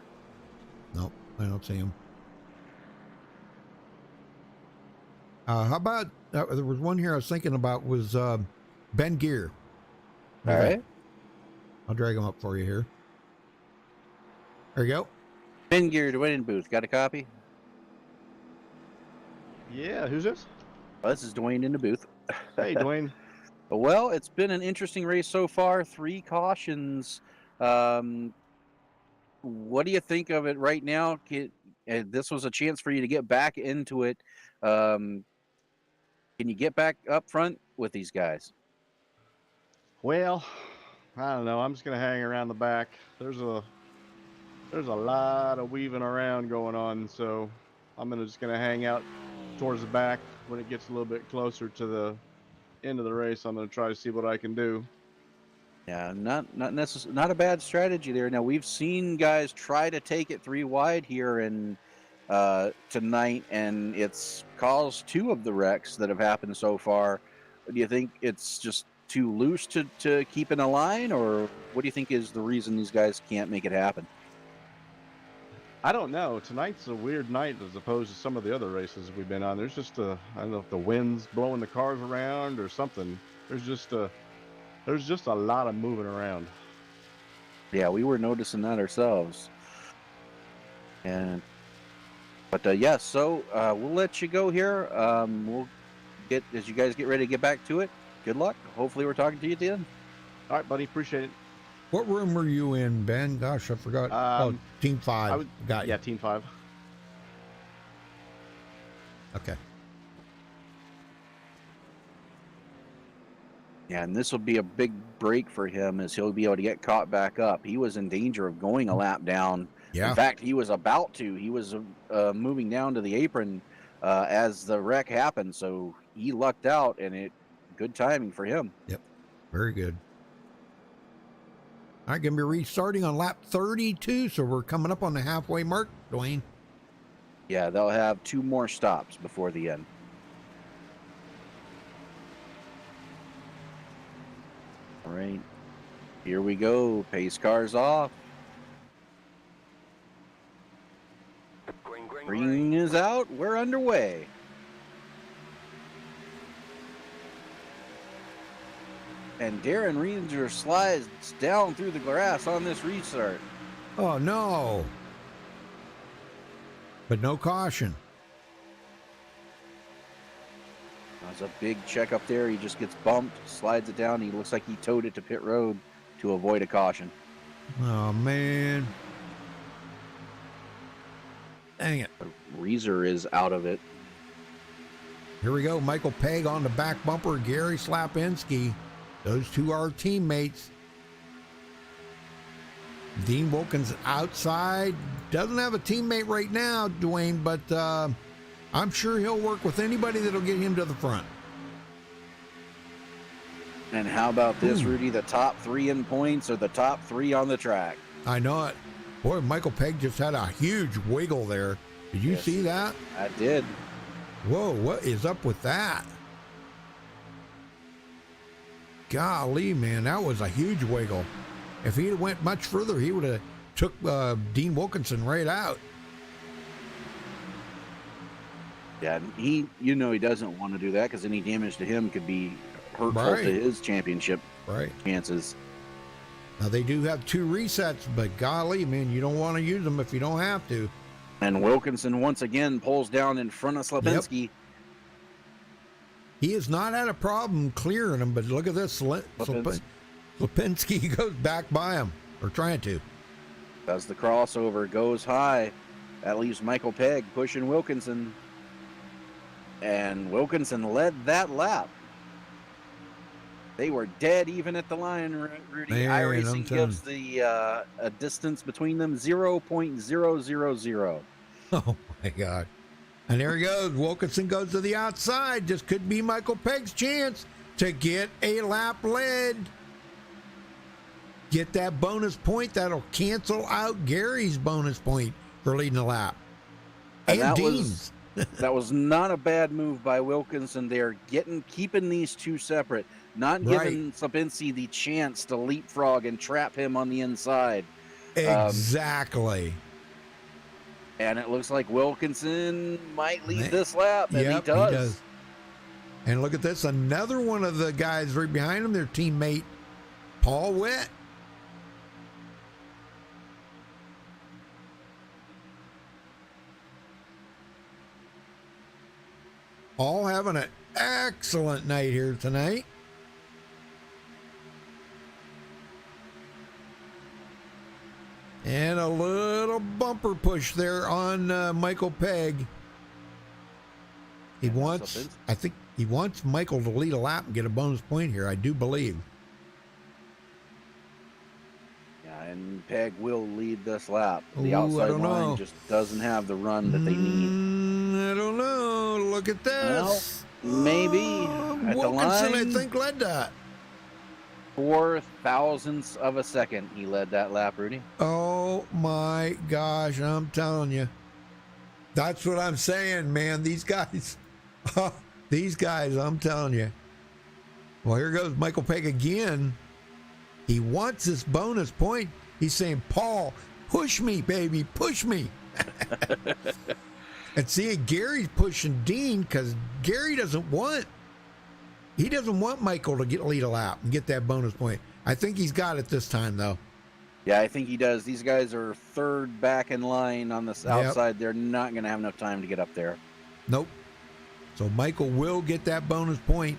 Nope, I don't see him. How about there was one here I was thinking about was Ben Gear. all right. I'll drag him up for you here. There you go. Ben Gear to winning booth. Got a copy? Yeah, who's this? Well, this is Dwayne in the booth. Hey, Dwayne. Well, it's been an interesting race so far. 3 cautions. What do you think of it right now? This was a chance for you to get back into it. Can you get back up front with these guys? Well, I don't know. I'm just gonna hang around the back. There's a lot of weaving around going on, so I'm just gonna hang out towards the back. When it gets a little bit closer to the end of the race, I'm gonna try to see what I can do. Yeah, not a bad strategy there. Now we've seen guys try to take it 3 wide here and tonight, and it's caused 2 of the wrecks that have happened so far. Do you think it's just too loose to keep in a line, or what do you think is the reason these guys can't make it happen? I don't know. Tonight's a weird night as opposed to some of the other races we've been on. There's just I don't know if the wind's blowing the cars around or something. There's just a lot of moving around. Yeah, we were noticing that ourselves. But yeah, so we'll let you go here. We'll get, as you guys get ready to get back to it. Good luck. Hopefully we're talking to you at the end. All right, buddy. Appreciate it. What room were you in, Ben? Gosh, I forgot. Team 5. Got you. Yeah, Team 5. Okay. Yeah, and this will be a big break for him as he'll be able to get caught back up. He was in danger of going a lap down. Yeah. In fact, he was about to. He was moving down to the apron as the wreck happened, so he lucked out, and good timing for him. Yep. Very good. All right, going to be restarting on lap 32, so we're coming up on the halfway mark, Dwayne. Yeah, they'll have 2 more stops before the end. All right, here we go. Pace cars off. Green is out. We're underway. And Darren Ranger slides down through the grass on this restart. Oh, no. But no caution. There's a big check up there. He just gets bumped, slides it down. He looks like he towed it to pit road to avoid a caution. Oh, man. Dang it. Reeser is out of it. Here we go. Michael Pegg on the back bumper. Gary Slapinski. Those 2 are teammates. Dean Wilkins outside. Doesn't have a teammate right now, Dwayne, but I'm sure he'll work with anybody that'll get him to the front. And how about this, Rudy? The top 3 in points or the top 3 on the track. I know it. Boy, Michael Pegg just had a huge wiggle there. Did you see that? I did. Whoa, what is up with that? Golly, man, that was a huge wiggle. If he had went much further, he would have took Dean Wilkinson right out. Yeah, he doesn't want to do that because any damage to him could be hurtful to his championship chances. Now, they do have 2 resets, but golly, man, you don't want to use them if you don't have to. And Wilkinson once again pulls down in front of Slapinski. Yep. He has not had a problem clearing him, but look at this. Slapinski goes back by him, or trying to. Does the crossover, goes high. That leaves Michael Pegg pushing Wilkinson. And Wilkinson led that lap. They were dead even at the line, Rudy. iRacing gives the a distance between them 0.000. Oh, my God. And there he goes. Wilkinson goes to the outside. This could be Michael Pegg's chance to get a lap lead. Get that bonus point. That'll cancel out Gary's bonus point for leading the lap. And Dean's. That was not a bad move by Wilkinson there, keeping these 2 separate, not giving Slapinski the chance to leapfrog and trap him on the inside. Exactly. And it looks like Wilkinson might lead this lap, and he does. And look at this, another one of the guys right behind him, their teammate, Paul Witt. All having an excellent night here tonight. And a little bumper push there on Michael Pegg. I think he wants Michael to lead a lap and get a bonus point here, I do believe. Yeah, and Pegg will lead this lap. The outside line just doesn't have the run that they need. I don't know. Look at this. Well, maybe. At Wilkinson, the line, I think, led that. 4 thousandths of a second he led that lap, Rudy. Oh, my gosh. I'm telling you. That's what I'm saying, man. These guys. I'm telling you. Well, here goes Michael Pegg again. He wants this bonus point. He's saying, Paul, push me, baby, push me. And see, Gary's pushing Dean because Gary doesn't want Michael to lead a lap and get that bonus point. I think he's got it this time, though. Yeah, I think he does. These guys are 3rd back in line on this outside. They're not going to have enough time to get up there. Nope. So Michael will get that bonus point,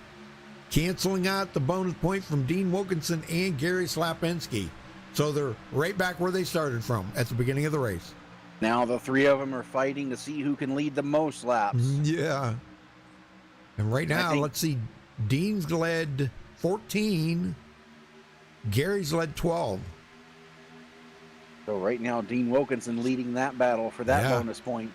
canceling out the bonus point from Dean Wilkinson and Gary Slapinski. So they're right back where they started from at the beginning of the race. Now the 3 of them are fighting to see who can lead the most laps. Yeah. And right now, let's see. Dean's led 14. Gary's led 12. So right now, Dean Wilkinson leading that battle for that bonus point.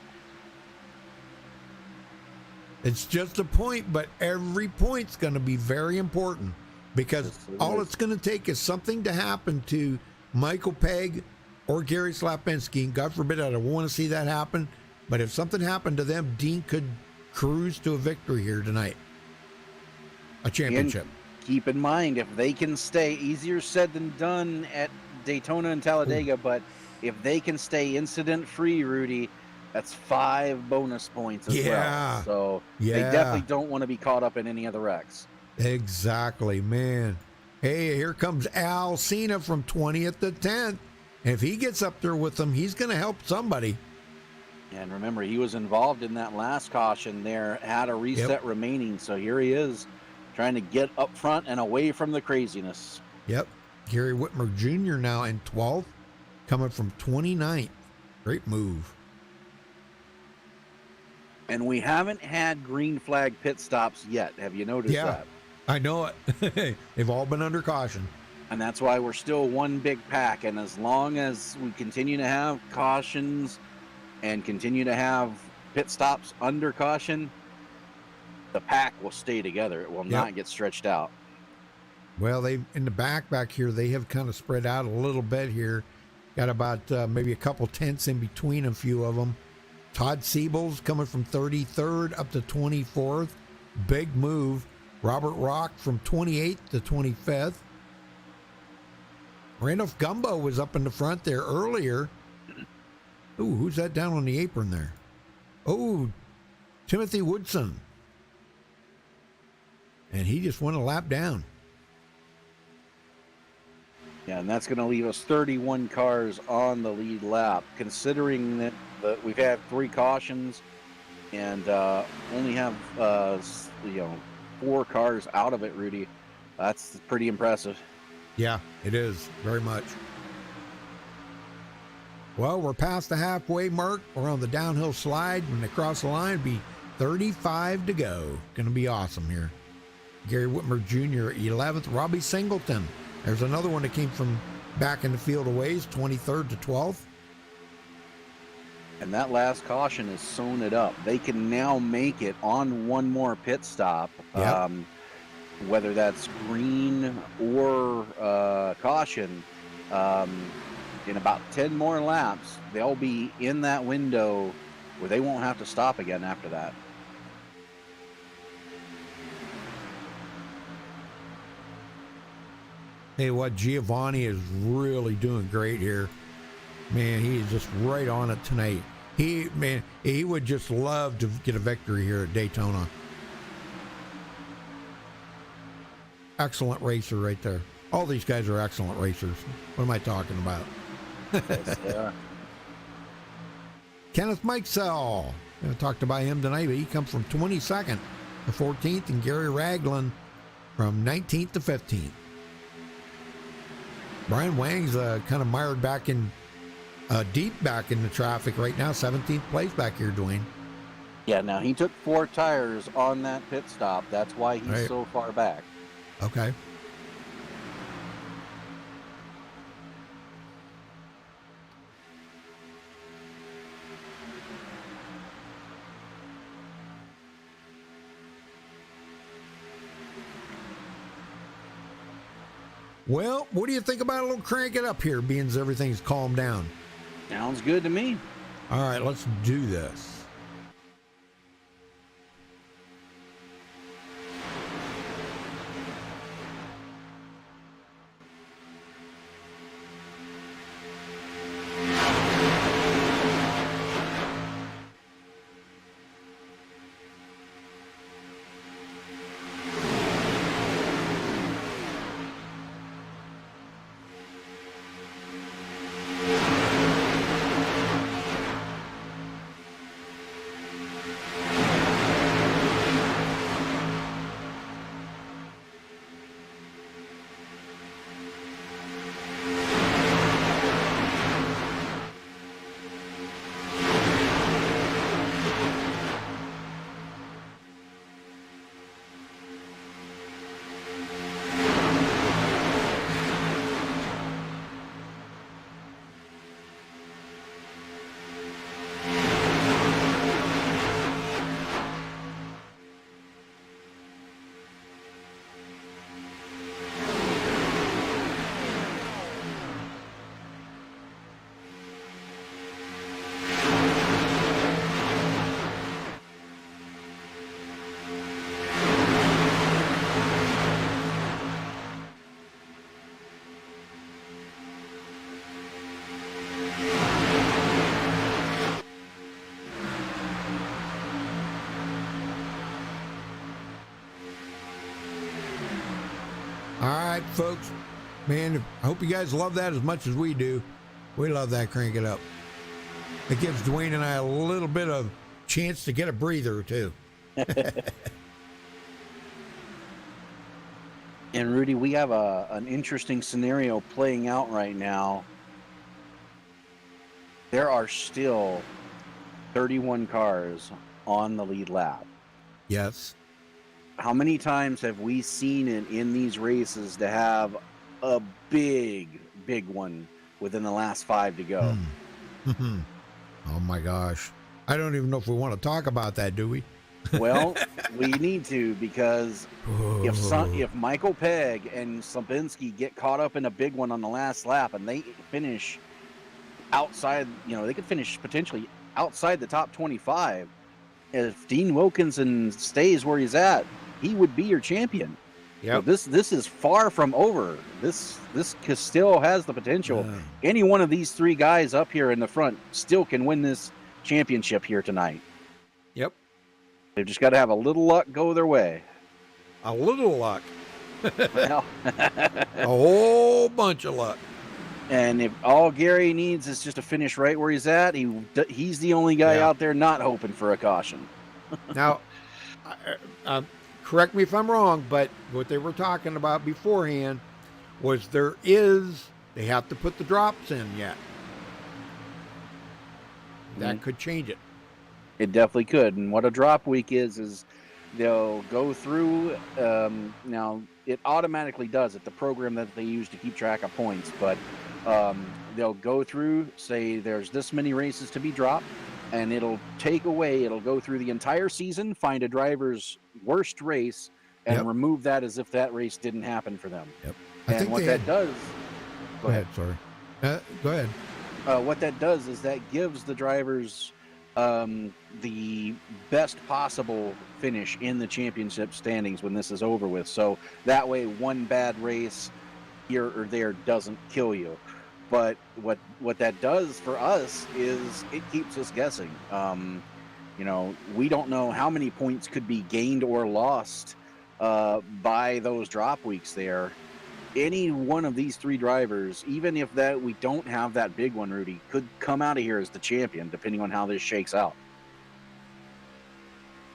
It's just a point, but every point's going to be very important because all it's going to take is something to happen to Michael Pegg or Gary Slapinski. God forbid, I don't want to see that happen. But if something happened to them, Dean could cruise to a victory here tonight. A championship. And keep in mind, if they can stay, easier said than done at Daytona and Talladega, but if they can stay incident-free, Rudy, that's 5 bonus points as well. So they definitely don't want to be caught up in any of the wrecks. Exactly, man. Hey, here comes Al Cena from 20th to 10th. And if he gets up there with them, he's going to help somebody. And remember, he was involved in that last caution there, had a reset remaining. So here he is, trying to get up front and away from the craziness. Yep. Gary Whitmer Jr. now in 12th, coming from 29th. Great move. And we haven't had green flag pit stops yet. Have you noticed that? I know it. They've all been under caution. And that's why we're still one big pack. And as long as we continue to have cautions and continue to have pit stops under caution, the pack will stay together. It will not get stretched out. Well, they in the back here, they have kind of spread out a little bit here. Got about maybe a couple tenths in between a few of them. Todd Siebel's coming from 33rd up to 24th. Big move. Robert Rock from 28th to 25th. Randolph Gumbo was up in the front there earlier. Ooh, who's that down on the apron there? Oh, Timothy Woodson. And he just went a lap down. Yeah, and that's going to leave us 31 cars on the lead lap. Considering that we've had 3 cautions and only have 4 cars out of it, Rudy, that's pretty impressive. Yeah, it is very much. Well, we're past the halfway mark. We're on the downhill slide. When they cross the line, it'll be 35 to go. Going to be awesome here. Gary Whitmer Jr. 11th. Robbie Singleton. There's another one that came from back in the field a ways, 23rd to 12th. And that last caution has sewn it up. They can now make it on one more pit stop. Yep. Whether that's green or caution, in about 10 more laps, they'll be in that window where they won't have to stop again after that. Hey, what Giovanni is really doing great here. Man, he is just right on it tonight. He would just love to get a victory here at Daytona. Excellent racer right there. All these guys are excellent racers. What am I talking about? Yes, they are. Kenneth Mikesell. I talked about him tonight, but he comes from 22nd to 14th, and Gary Ragland from 19th to 15th. Brian Wang's kind of mired back in, deep back in the traffic right now. 17th place back here, Dwayne. Yeah, now he took 4 tires on that pit stop. That's why he's so far back. Okay. Well, what do you think about a little crank it up here, being as everything's calmed down? Sounds good to me. All right, let's do this. All right, folks. Man, I hope you guys love that as much as we do. We love that crank it up. It gives Dwayne and I a little bit of chance to get a breather or two. And Rudy, we have an interesting scenario playing out right now. There are still 31 cars on the lead lap. Yes. How many times have we seen it in these races to have a big one within the last 5 to go. Oh my gosh. I don't even know if we want to talk about that, do we? Well, we need to, because if Michael Pegg and Slabinski get caught up in a big one on the last lap and they finish outside, they could finish potentially outside the top 25. If Dean Wilkinson stays where he's at, he would be your champion. Yeah. So this is far from over. This still has the potential. Any one of these 3 guys up here in the front still can win this championship here tonight. Yep. They've just got to have a little luck go their way. A little luck. Well, A whole bunch of luck. and if all Gary needs is just to finish right where he's at, he's the only guy out there not hoping for a caution. Now, correct me if I'm wrong, but what they were talking about beforehand was they have to put the drops in yet. That could change it. It definitely could. And what a drop week is they'll go through. Now, it automatically does it, the program that they use to keep track of points. But they'll go through, say there's this many races to be dropped, and it'll go through the entire season, find a driver's worst race, and remove that as if that race didn't happen for them. Yep. And what that does... Go ahead, sorry. Go ahead. What that does is that gives the drivers the best possible finish in the championship standings when this is over with. So that way one bad race here or there doesn't kill you. But what that does for us is it keeps us guessing. We don't know how many points could be gained or lost by those drop weeks there. Any one of these 3 drivers, even if we don't have that big one, Rudy, could come out of here as the champion, depending on how this shakes out.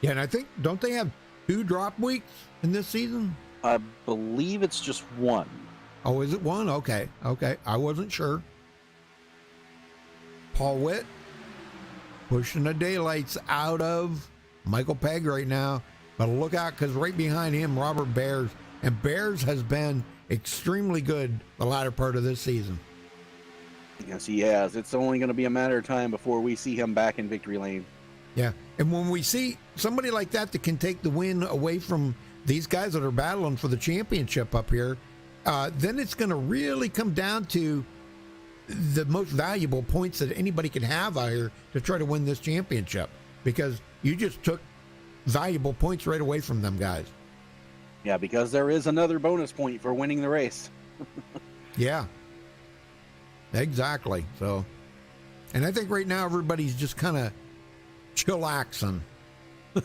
Yeah, and I think, don't they have 2 drop weeks in this season? I believe it's just 1. Oh, is it 1? Okay. I wasn't sure. Paul Witt pushing the daylights out of Michael Pegg right now. But look out, because right behind him, Robert Bears. And Bears has been extremely good the latter part of this season. Yes, he has. It's only going to be a matter of time before we see him back in victory lane. Yeah, and when we see somebody like that can take the win away from these guys that are battling for the championship up here, then it's going to really come down to the most valuable points that anybody can have out here to try to win this championship, because you just took valuable points right away from them guys. Yeah, because there is another bonus point for winning the race. Yeah, exactly. So, and I think right now everybody's just kind of chillaxing. Is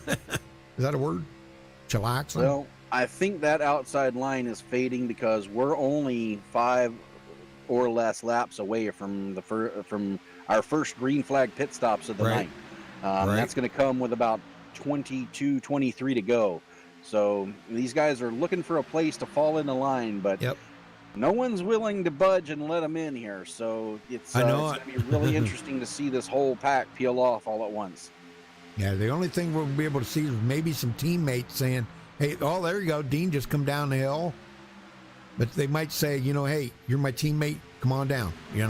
that a word? Chillaxing? Well, I think that outside line is fading because we're only 5 or less laps away from from our first green flag pit stops of the night. That's going to come with about 22, 23 to go. So these guys are looking for a place to fall in the line, but no one's willing to budge and let them in here. So it's going to be really interesting to see this whole pack peel off all at once. Yeah, the only thing we'll be able to see is maybe some teammates saying, hey, oh, there you go, Dean, just come down the hill. But they might say, hey, you're my teammate, come on down, But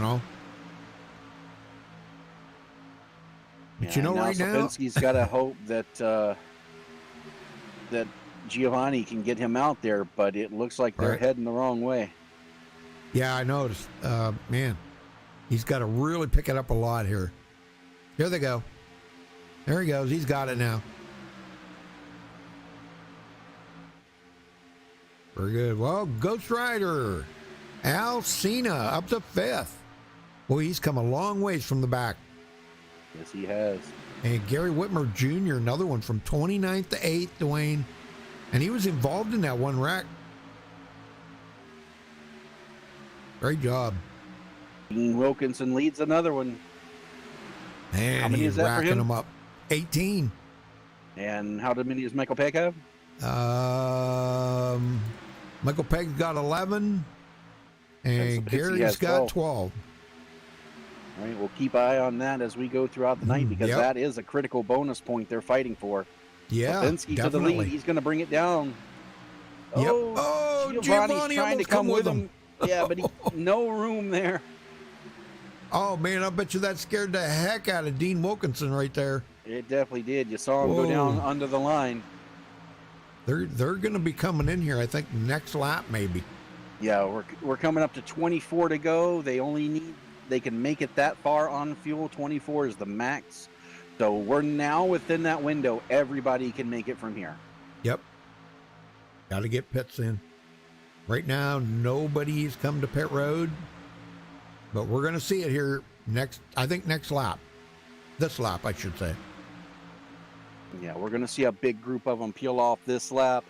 right now... Slabinski's got to hope that that Giovanni can get him out there, but it looks like they're heading the wrong way. Yeah, I noticed. Man, he's got to really pick it up a lot here. Here they go. There he goes. He's got it now. Very good. Well, Ghost Rider, Al Cena up to 5th. Boy, he's come a long ways from the back. Yes, he has. And Gary Whitmer Jr., another one from 29th to 8th, Dwayne. And he was involved in that one wreck. Great job. Dean Wilkinson leads another one. And how many he's is that racking for him? them up. 18. And how many does Michael Pegg have? Michael Pegg's got 11. And Gary's got 12. All right, we'll keep eye on that as we go throughout the night, because that is a critical bonus point they're fighting for. Yeah, Slabinski to the lead. He's going to bring it down. Oh, Giovanni's trying to come with him. Yeah, but no room there. Oh man, I bet you that scared the heck out of Dean Wilkinson right there. It definitely did. You saw him go down under the line. They're going to be coming in here, I think, next lap maybe. Yeah, we're coming up to 24 to go. They can make it that far on fuel. 24 is the max. So we're now within that window. Everybody can make it from here. Yep. Got to get pits in. Right now, nobody's come to pit road, but we're going to see it here next lap. This lap, I should say. Yeah, we're going to see a big group of them peel off this lap.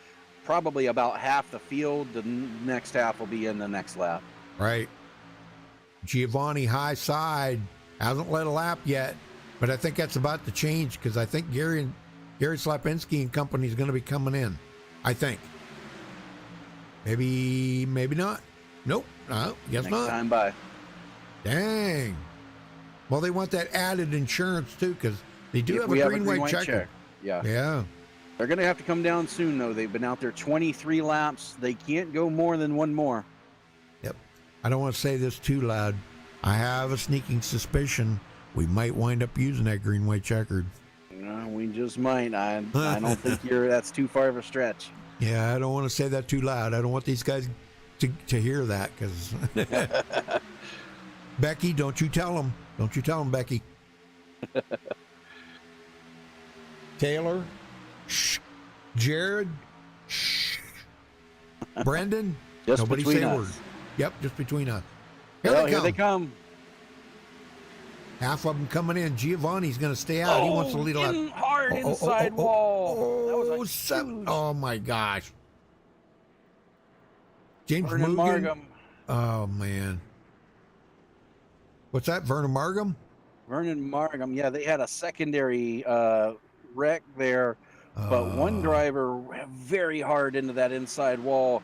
Probably about half the field. The next half will be in the next lap. Right. Giovanni high side hasn't led a lap yet, but I think that's about to change because I think Gary Slapinski and company is going to be coming in. I think. Maybe not. Nope. No, guess Next not. time by. Dang. Well, they want that added insurance too because they do If have we a green white checker. check. Yeah. Yeah. They're going to have to come down soon, though. They've been out there 23 laps. They can't go more than one more. Yep. I don't want to say this too loud. I have a sneaking suspicion we might wind up using that green white checkered. No, we just might. I don't think that's too far of a stretch. Yeah, I don't want to say that too loud. I don't want these guys to hear that because Becky, don't you tell them. Don't you tell them, Becky. Taylor, shh. Jared, shh. Brendan, Just nobody between say a us. word. Yep, just between us. Here they come. Half of them coming in. Giovanni's going to stay out. He wants to lead a lap. Hard inside wall. That was huge. Oh my gosh. James Vernon Mugen. Margam. Oh man. What's that? Vernon Margam? Vernon Margam. Yeah, they had a secondary wreck there, but one driver very hard into that inside wall.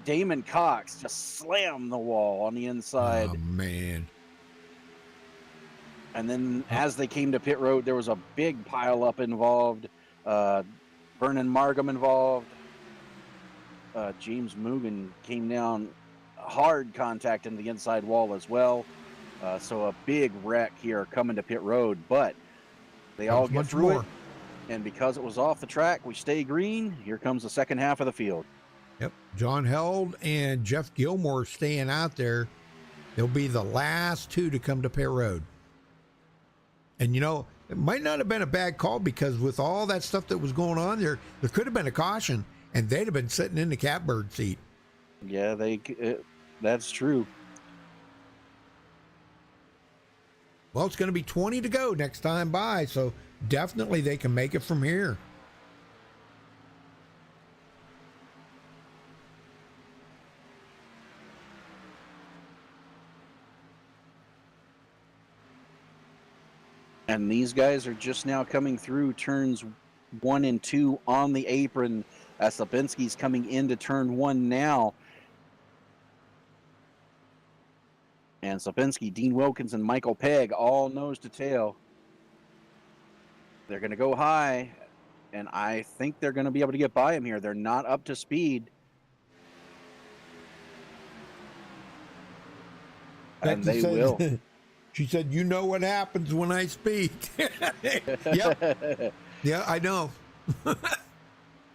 Damon Cox just slammed the wall on the inside. Oh man. And then as they came to pit road, there was a big pile up involved. Vernon Margam involved. James Mugen came down, hard contact in the inside wall as well. So a big wreck here coming to pit road, but they all get through it. And because it was off the track, we stay green. Here comes the second half of the field. Yep. John Held and Jeff Gilmore staying out there. They'll be the last two to come to pit road. And, you know, it might not have been a bad call because with all that stuff that was going on there could have been a caution, and they'd have been sitting in the catbird seat. Yeah, that's true. Well, it's going to be 20 to go next time by, so definitely they can make it from here. And these guys are just now coming through turns 1 and 2 on the apron as Slapinski's coming into turn 1 now. And Slapinski, Dean Wilkins, and Michael Pegg all nose to tail. They're going to go high, and I think they're going to be able to get by him here. They're not up to speed. And they will. She said, "You know what happens when I speak." Yep. Yeah, I know.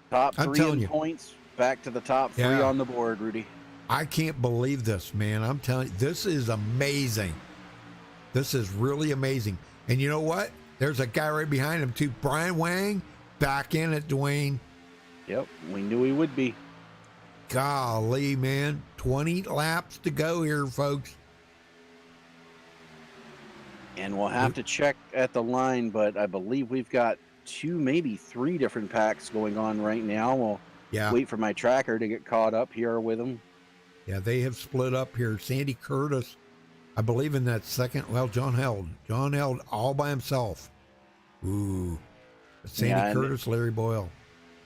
Top I'm 3 telling in you. points, back to the top 3 Yeah. on the board, Rudy. I can't believe this, man. I'm telling you, this is amazing. This is really amazing. And you know what? There's a guy right behind him, too. Brian Wang, back in it, Dwayne. Yep, we knew he would be. Golly, man. 20 laps to go here, folks. And we'll have to check at the line, but I believe we've got 2, maybe 3 different packs going on right now. We'll wait for my tracker to get caught up here with them. Yeah, they have split up here. Sandy Curtis, I believe in that second. Well, John Held all by himself. Ooh. Sandy Curtis, Larry Boyle.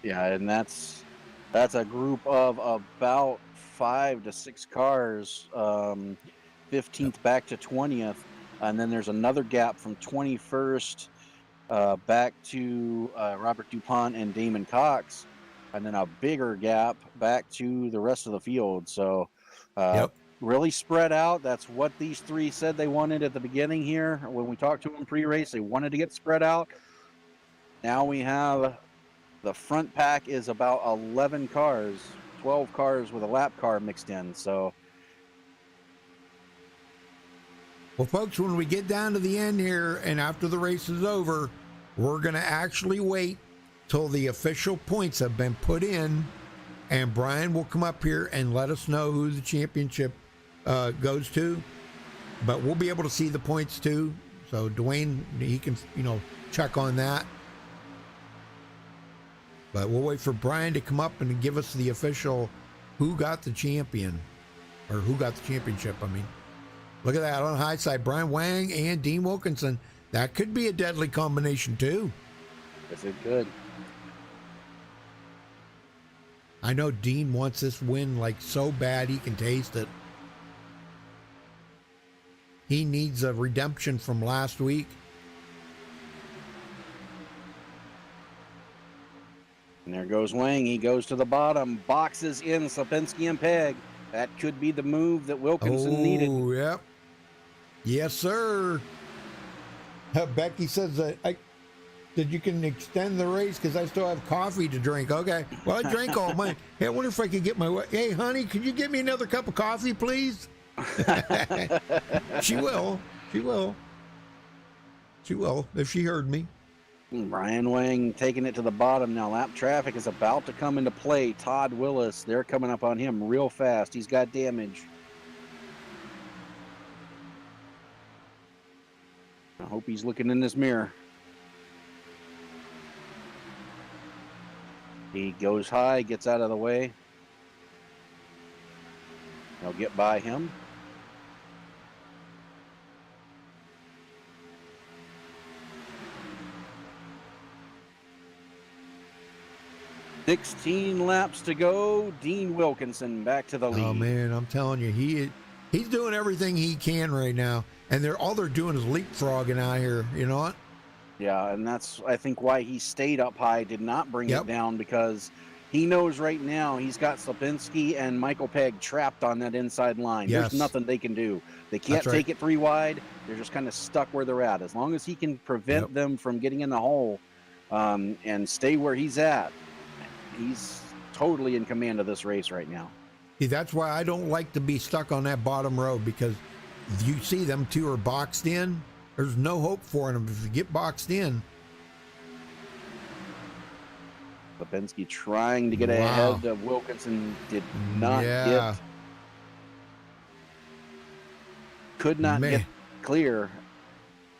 Yeah, and that's a group of about 5 to 6 cars, 15th back to 20th. And then there's another gap from 21st back to Robert DuPont and Damon Cox. And then a bigger gap back to the rest of the field. So really spread out. That's what these three said they wanted at the beginning here. When we talked to them pre-race, they wanted to get spread out. Now we have the front pack is about 11 cars, 12 cars with a lap car mixed in. So, well, folks, when we get down to the end here and after the race is over, we're going to actually wait till the official points have been put in, and Brian will come up here and let us know who the championship goes to. But we'll be able to see the points too. So Dwayne, he can, check on that. But we'll wait for Brian to come up and give us the official who got the champion, or who got the championship, I mean. Look at that on the high side, Brian Wang and Dean Wilkinson. That could be a deadly combination too. yes, it could. I know Dean wants this win like so bad he can taste it. He needs a redemption from last week. And there goes Wang. He goes to the bottom, boxes in Sapinski and Peg. That could be the move that Wilkinson needed. Oh, yep. Yes, sir. Becky says that you can extend the race because I still have coffee to drink. Okay. Well, I drank all mine. Hey, I wonder if I could get my... Hey, honey, could you get me another cup of coffee, please? She will. She will. She will, if she heard me. Brian Wang taking it to the bottom now. Lap traffic is about to come into play. Todd Willis, they're coming up on him real fast. He's got damage. I hope he's looking in this mirror. He goes high, gets out of the way. They'll get by him. "16 laps to go." Dean Wilkinson back to the lead. Oh, man, I'm telling you, he's doing everything he can right now. And all they're doing is leapfrogging out here. You know what? Yeah, and that's, I think, why he stayed up high, did not bring it down, because he knows right now he's got Slapinski and Michael Pegg trapped on that inside line. Yes. There's nothing they can do. They can't take it 3 wide. They're just kind of stuck where they're at. As long as he can prevent them from getting in the hole and stay where he's at, he's totally in command of this race right now. See, that's why I don't like to be stuck on that bottom row, because if you see them two are boxed in, there's no hope for them if you get boxed in. Slapinski trying to get ahead of Wilkinson, did not get. Could not get clear.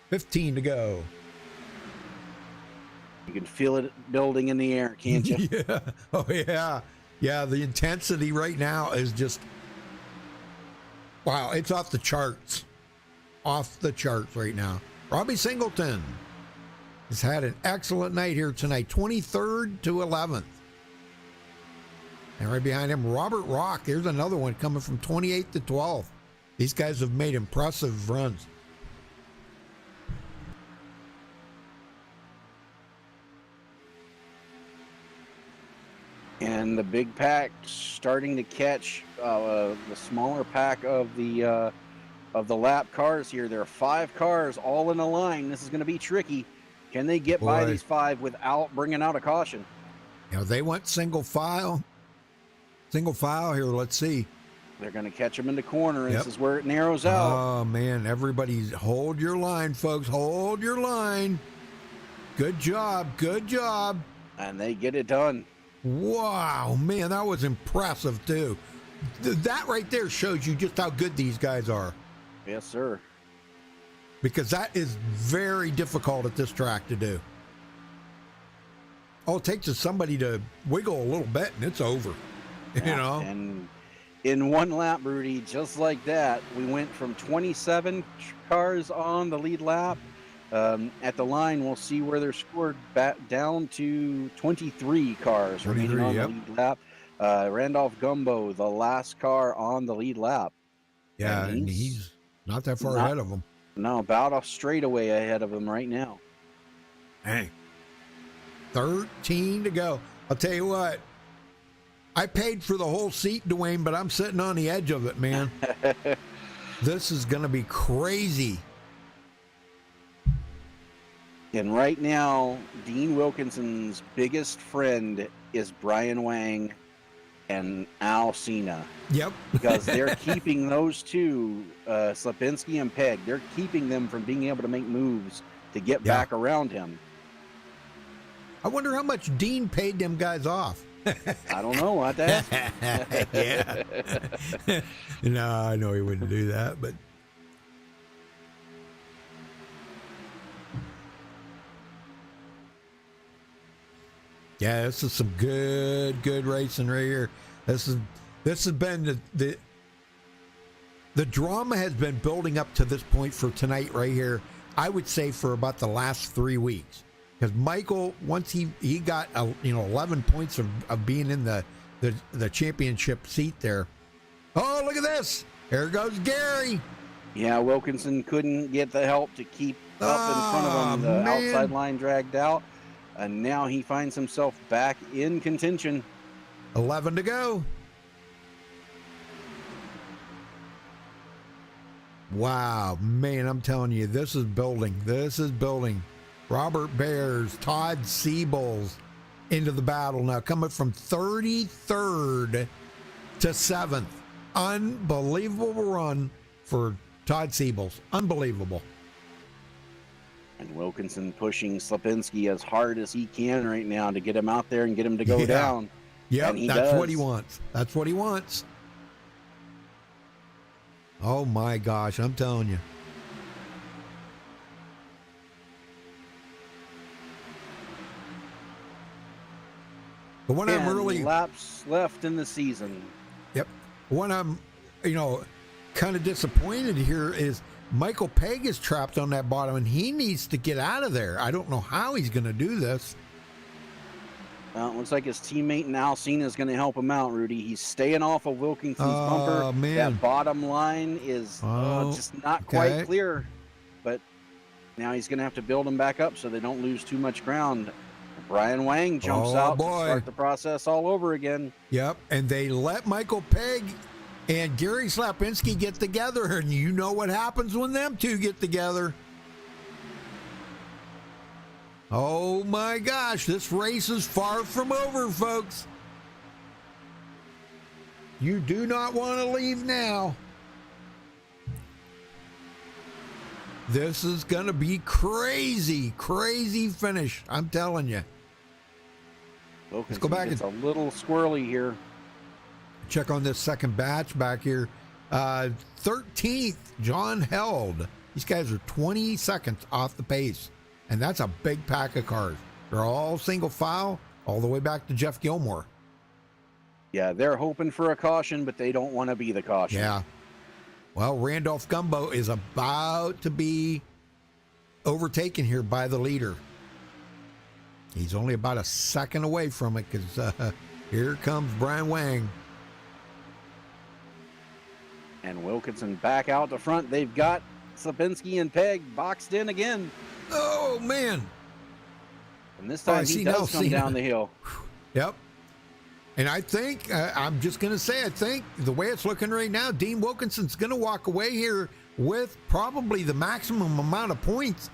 15 to go. You can feel it building in the air, can't you? Yeah. Oh, yeah. Yeah, the intensity right now is just, wow, it's off the charts. Off the charts right now. Robbie Singleton has had an excellent night here tonight, 23rd to 11th. And right behind him, Robert Rock. There's another one coming from 28th to 12th. These guys have made impressive runs. And the big pack starting to catch the smaller pack of the lap cars here. There are 5 cars all in a line. This is going to be tricky. Can they get by these 5 without bringing out a caution? You know, they went single file. Single file here. Let's see. They're going to catch them in the corner. This is where it narrows out. Oh, man. Everybody's hold your line, folks. Hold your line. Good job. Good job. And they get it done. Wow, man, that was impressive, too. That right there shows you just how good these guys are. Yes, sir. Because that is very difficult at this track to do. All it takes is somebody to wiggle a little bit, and it's over. Yeah, you know? And in one lap, Rudy, just like that, we went from 27 cars on the lead lap. At the line, we'll see where they're scored back down to 23 cars remaining on the lead lap. Randolph Gumbo, the last car on the lead lap. Yeah, and he's not that far ahead of them. No, about a straightaway ahead of him right now. Hey, 13 to go. I'll tell you what, I paid for the whole seat, Dwayne, but I'm sitting on the edge of it, man. This is going to be crazy. And right now, Dean Wilkinson's biggest friend is Brian Wang and Al Cena. Yep. Because they're keeping those two, Slapinski and Peg, they're keeping them from being able to make moves to get back around him. I wonder how much Dean paid them guys off. I don't know. I'll have to ask. Yeah. No, I know he wouldn't do that, but. Yeah, this is some good racing right here. This has been the drama has been building up to this point for tonight right here. I would say for about the last 3 weeks, because Michael, once he got 11 points of being in the championship seat there. Oh, look at this! Here goes Gary. Yeah, Wilkinson couldn't get the help to keep up in front of him. The outside line dragged out. And now he finds himself back in contention. 11 to go. Wow, man, I'm telling you, this is building. This is building. Robert Bears, Todd Siebels into the battle now, coming from 33rd to 7th. Unbelievable run for Todd Siebels. Unbelievable. And Wilkinson pushing Slapinski as hard as he can right now to get him out there and get him to go down. Yep, that's what he wants. That's what he wants. Oh my gosh, I'm telling you. But when I'm really laps left in the season. Yep. When I'm, kind of disappointed here is Michael Pegg is trapped on that bottom, and he needs to get out of there. I don't know how he's going to do this. Well, it looks like his teammate Al Cena is going to help him out, Rudy. He's staying off of Wilkinson's bumper. Man. That bottom line is just not quite clear. But now he's going to have to build him back up so they don't lose too much ground. Brian Wang jumps out to start the process all over again. Yep, and they let Michael Pegg and Gary Slapinski get together, and you know what happens when them two get together. Oh my gosh, this race is far from over, folks. You do not want to leave now. This is going to be crazy finish. I'm telling you. Let's go back. It's a little squirrely here. Check on this second batch back here. 13th, John Held. These guys are 20 seconds off the pace. And that's a big pack of cars. They're all single file all the way back to Jeff Gilmore. Yeah, they're hoping for a caution, but they don't want to be the caution. Yeah. Well, Randolph Gumbo is about to be overtaken here by the leader. He's only about a second away from it because here comes Brian Wang. And Wilkinson back out the front. They've got Slapinski and Pegg boxed in again. Oh, man. And this time he does come down the hill. Yep. And I think, I'm just going to say, I think the way it's looking right now, Dean Wilkinson's going to walk away here with probably the maximum amount of points.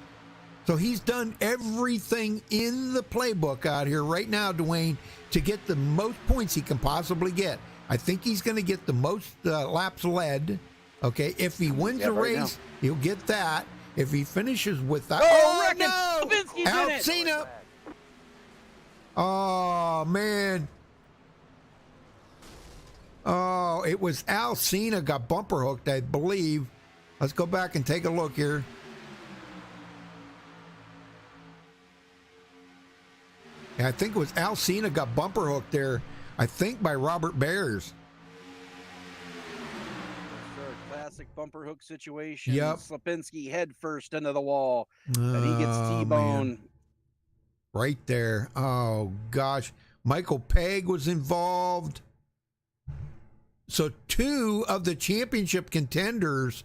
So he's done everything in the playbook out here right now, Dwayne, to get the most points he can possibly get. I think he's going to get the most laps led. Okay, if he wins the race, he'll get that. If he finishes with that, no! Al Cena. Oh man. Oh, it was Al Cena got bumper hooked, I believe. Let's go back and take a look here. Yeah, I think it was Al Cena got bumper hooked there, I think by Robert Bears. Classic bumper hook situation. Yep. Slapinski head first into the wall. And he gets T-bone. Right there. Oh, gosh. Michael Pegg was involved. So 2 of the championship contenders,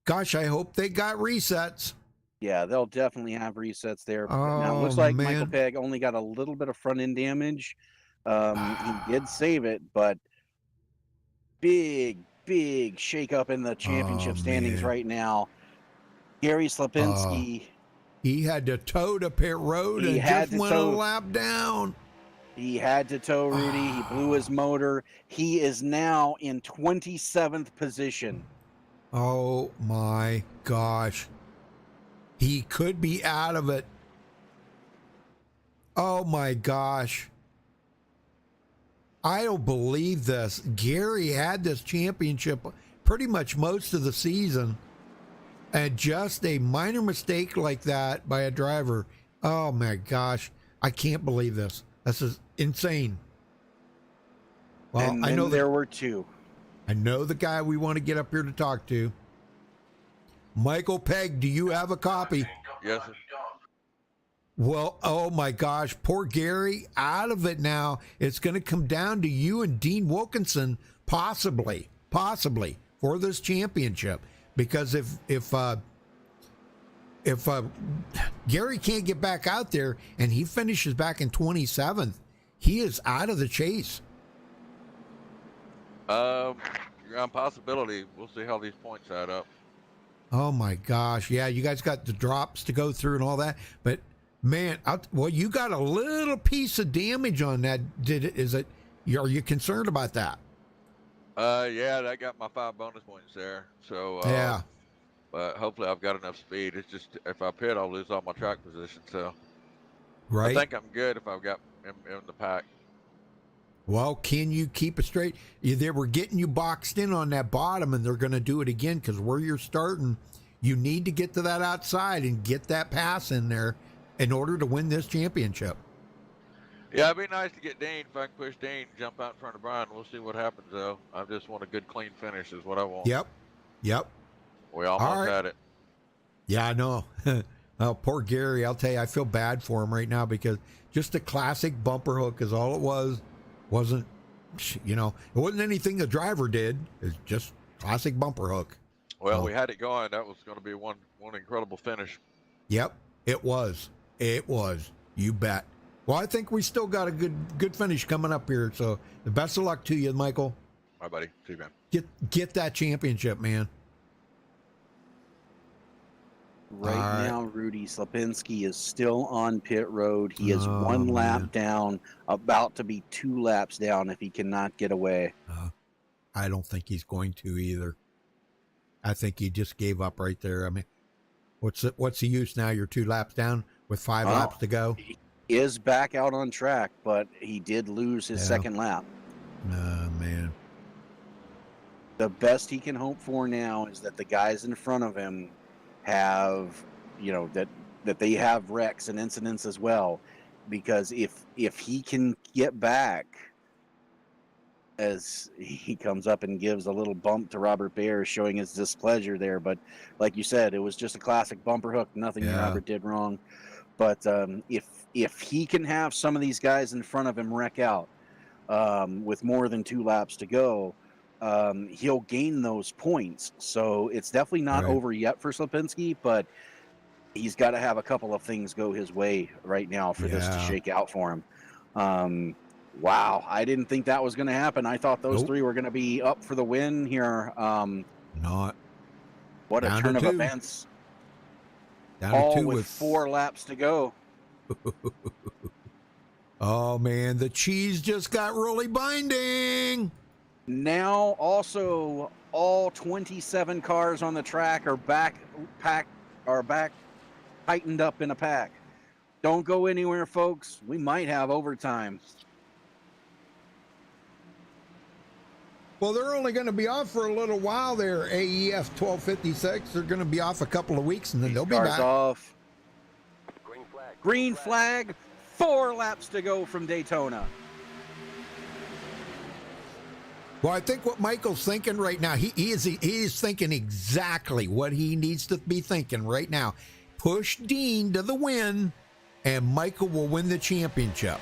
gosh, I hope they got resets. Yeah, they'll definitely have resets there. Oh, now, it looks like man. Michael Pegg only got a little bit of front end damage, He did save it, but big shakeup in the championship standings man. right now. Gary Slapinski. He had to tow to pit road He and had just to went a tow. lap down. He had to tow Rudy. He blew his motor. He is now in 27th position. Oh my gosh. He could be out of it. Oh my gosh. I don't believe this. Gary had this championship pretty much most of the season, and just a minor mistake like that by a driver. Oh my gosh. I can't believe this. This is insane. Well, And I then know there were two. I know the guy we want to get up here to talk to. Michael Pegg, do you have a copy? Yes, sir. Well, oh my gosh, poor Gary, out of it now. It's going to come down to you and Dean Wilkinson, possibly, for this championship. Because if Gary can't get back out there and he finishes back in 27th, he is out of the chase. You're on possibility. We'll see how these points add up. Oh my gosh, yeah, you guys got the drops to go through and all that, but man, well, you got a little piece of damage on that. Are you concerned about that? Yeah, that got my 5 bonus points there. So Yeah. But hopefully I've got enough speed. It's just if I pit, I'll lose all my track position. So Right. I think I'm good if I've got in the pack. Well, can you keep it straight? They were getting you boxed in on that bottom, and they're going to do it again because where you're starting, you need to get to that outside and get that pass in there in order to win this championship. Yeah, it'd be nice to get Dean. If I can push Dean, jump out in front of Brian. We'll see what happens, though. I just want a good, clean finish is what I want. Yep. We almost All right. had it. Yeah, I know. Oh, poor Gary. I'll tell you, I feel bad for him right now because just a classic bumper hook is all it was. Wasn't, it wasn't anything the driver did. It's just classic bumper hook. Well, we had it going. That was going to be one incredible finish. Yep, it was. It was. You bet. Well, I think we still got a good finish coming up here. So the best of luck to you, Michael. All right, buddy. See you, man. Get that championship, man. Right now, Rudy Slapinski is still on pit road. He is 1 lap down, about to be 2 laps down if he cannot get away. I don't think he's going to either. I think he just gave up right there. I mean, what's the use now? You're 2 laps down with 5 laps to go. He is back out on track, but he did lose his second lap. Man. The best he can hope for now is that the guys in front of him have, that they have wrecks and incidents as well, because if he can get back, as he comes up and gives a little bump to Robert Baer, showing his displeasure there, but like you said, it was just a classic bumper hook. Nothing Robert did wrong, but if he can have some of these guys in front of him wreck out with more than 2 laps to go, he'll gain those points. So it's definitely not over yet for Slapinski, but he's got to have a couple of things go his way right now for this to shake out for him. Wow, I didn't think that was going to happen. I thought those 3 were going to be up for the win here. Not. What a turn of events. Down All to 2 with 4 laps to go. Oh, man, the cheese just got really binding. Now, also, all 27 cars on the track are back tightened up in a pack. Don't go anywhere, folks. We might have overtime. Well, they're only going to be off for a little while there, AEF 1256. They're going to be off a couple of weeks, and then they'll be back. Off. Green flag. 4 laps to go from Daytona. Well, I think what Michael's thinking right now, he is thinking exactly what he needs to be thinking right now. Push Dean to the win, and Michael will win the championship.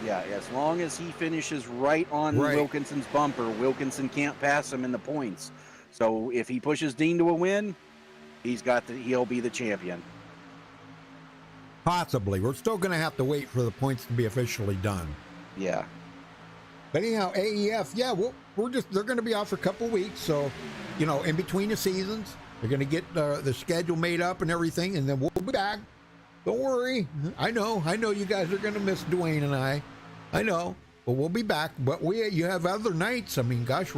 Yeah, as long as he finishes right on Wilkinson's bumper, Wilkinson can't pass him in the points. So if he pushes Dean to a win, he'll be the champion. Possibly. We're still going to have to wait for the points to be officially done. Yeah. But anyhow, AEF, yeah, they're going to be out for a couple weeks. So, you know, in between the seasons, they're going to get the schedule made up and everything, and then we'll be back. Don't worry. I know you guys are going to miss Dwayne and I know, but we'll be back. But you have other nights. I mean, gosh,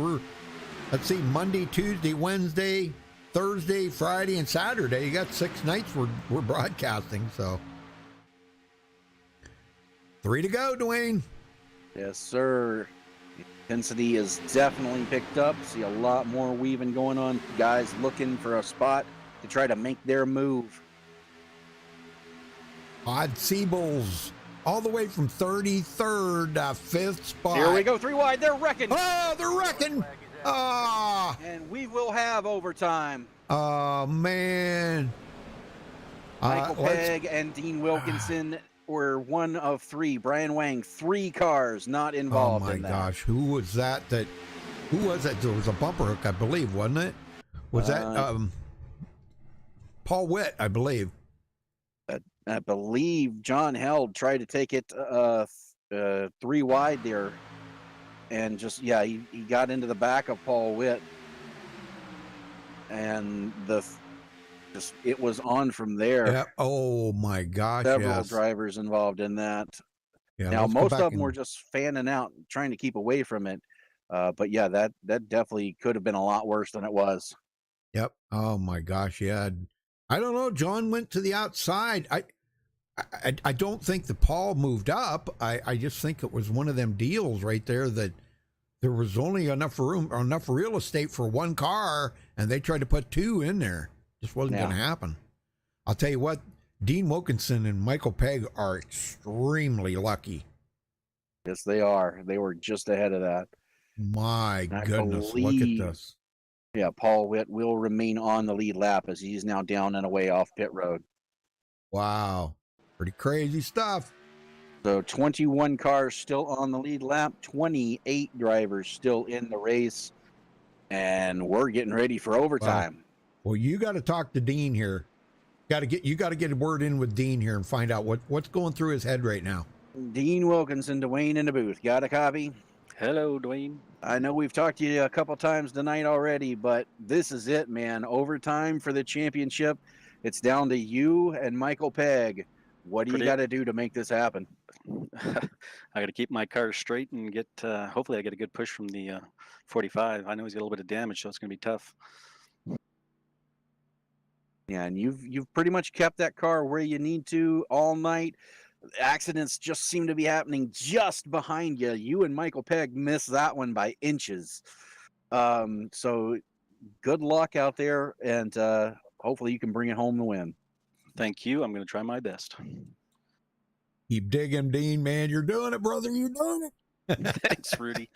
let's see, Monday, Tuesday, Wednesday, Thursday, Friday, and Saturday. You got 6 nights we're broadcasting. So 3 to go, Dwayne. Yes, sir. Intensity is definitely picked up. See a lot more weaving going on. Guys looking for a spot to try to make their move. Odd Siebels all the way from 33rd, 5th spot. Here we go, 3 wide. They're wrecking. Oh, they're wrecking. Ah. And we will have overtime. Oh, man. Michael Pegg and Dean Wilkinson were 1 of 3. Brian Wang, 3 cars not involved in that. Oh, my gosh. Who was that? Who was that? There was a bumper hook, I believe, wasn't it? Was that Paul Witt, I believe. I believe John Held tried to take it 3 wide there. And just, yeah, he got into the back of Paul Witt. And it was on from there. Yeah. Oh my gosh! Several drivers involved in that. Yeah, now most of them were just fanning out, trying to keep away from it. But yeah, that definitely could have been a lot worse than it was. Yep. Oh my gosh! Yeah. I don't know. John went to the outside. I don't think the Paul moved up. I just think it was one of them deals right there that there was only enough room or enough real estate for 1 car, and they tried to put 2 in there. Just wasn't going to happen. I'll tell you what, Dean Wilkinson and Michael Pegg are extremely lucky. Yes, they are. They were just ahead of that. My goodness, look at this. Yeah, Paul Witt will remain on the lead lap as he's now down and away off pit road. Wow. Pretty crazy stuff. So 21 cars still on the lead lap, 28 drivers still in the race, and we're getting ready for overtime. Wow. Well, you got to talk to Dean here. You got to get a word in with Dean here and find out what's going through his head right now. Dean Wilkinson, Dwayne in the booth. Got a copy? Hello, Dwayne. I know we've talked to you a couple times tonight already, but this is it, man. Overtime for the championship. It's down to you and Michael Pegg. What do you got to do to make this happen? I got to keep my car straight and get. Hopefully, I get a good push from the 45. I know he's got a little bit of damage, so it's going to be tough. Yeah, and you've pretty much kept that car where you need to all night. Accidents just seem to be happening just behind you. You and Michael Pegg missed that one by inches. So good luck out there, and hopefully you can bring it home to win. Thank you. I'm going to try my best. Keep digging, Dean, man. You're doing it, brother. You're doing it. Thanks, Rudy.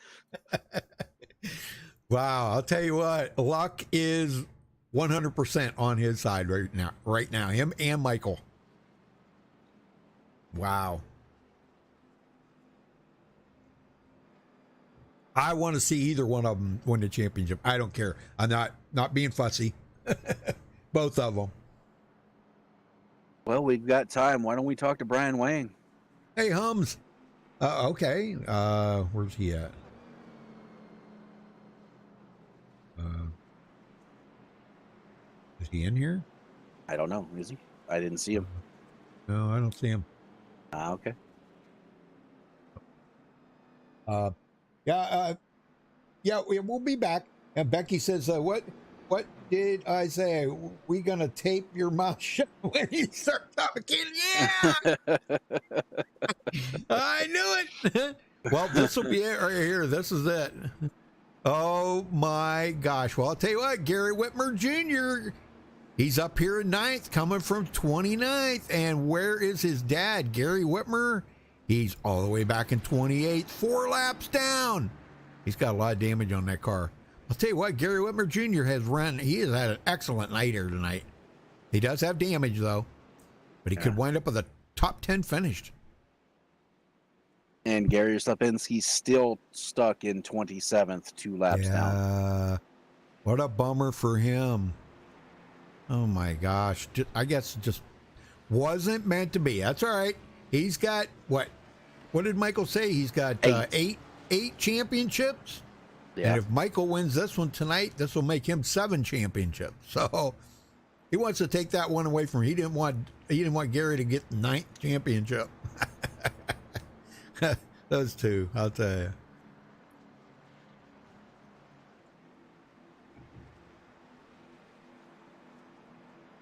Wow. I'll tell you what, luck is 100% on his side right now. Him and Michael. Wow. I want to see either one of them win the championship. I don't care. I'm not being fussy. Both of them. Well, we've got time. Why don't we talk to Brian Wang? Hey, Hums. Okay. Where's he at? Is he in here? I don't know. Is he? I didn't see him. No, I don't see him. Okay. Yeah, we'll be back. And Becky says, what did I say? We gonna tape your mouth shut when you start talking? Yeah! I knew it. Well, this will be it right here. This is it. Oh my gosh. Well, I'll tell you what, Gary Whitmer Jr., he's up here in 9th, coming from 29th. And where is his dad, Gary Whitmer? He's all the way back in 28th, 4 laps down. He's got a lot of damage on that car. I'll tell you what, Gary Whitmer Jr. he has had an excellent night here tonight. He does have damage, though, but he could wind up with a top 10 finished. And Gary Stopinski's still stuck in 27th, 2 laps down. What a bummer for him. Oh, my gosh. I guess it just wasn't meant to be. That's all right. He's got, what did Michael say? He's got 8 8 championships. Yeah. And if Michael wins this one tonight, this will make him 7 championships. So he wants to take that one away from him. He didn't want Gary to get the 9th championship. Those two, I'll tell you.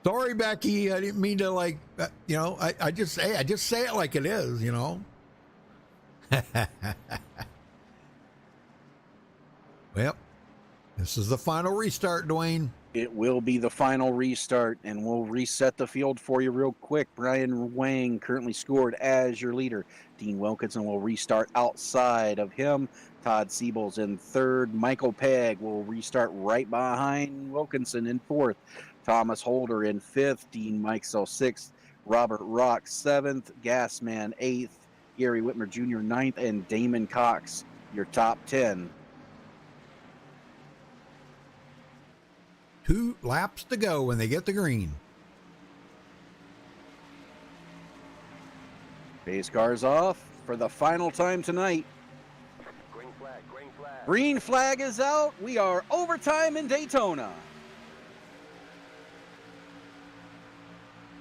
Sorry, Becky. I didn't mean to I just say it like it is, Well, this is the final restart, Dwayne. It will be the final restart, and we'll reset the field for you real quick. Brian Wang currently scored as your leader. Dean Wilkinson will restart outside of him. Todd Siebel's in 3rd. Michael Pegg will restart right behind Wilkinson in 4th. Thomas Holder in 5th. Dean Mikesell 6th. Robert Rock 7th. Gasman 8th. Gary Whitmer Jr. 9th. And Damon Cox, your top 10. 2 laps to go when they get the green. Pace cars off for the final time tonight. Green flag, green flag. Green flag is out. We are overtime in Daytona.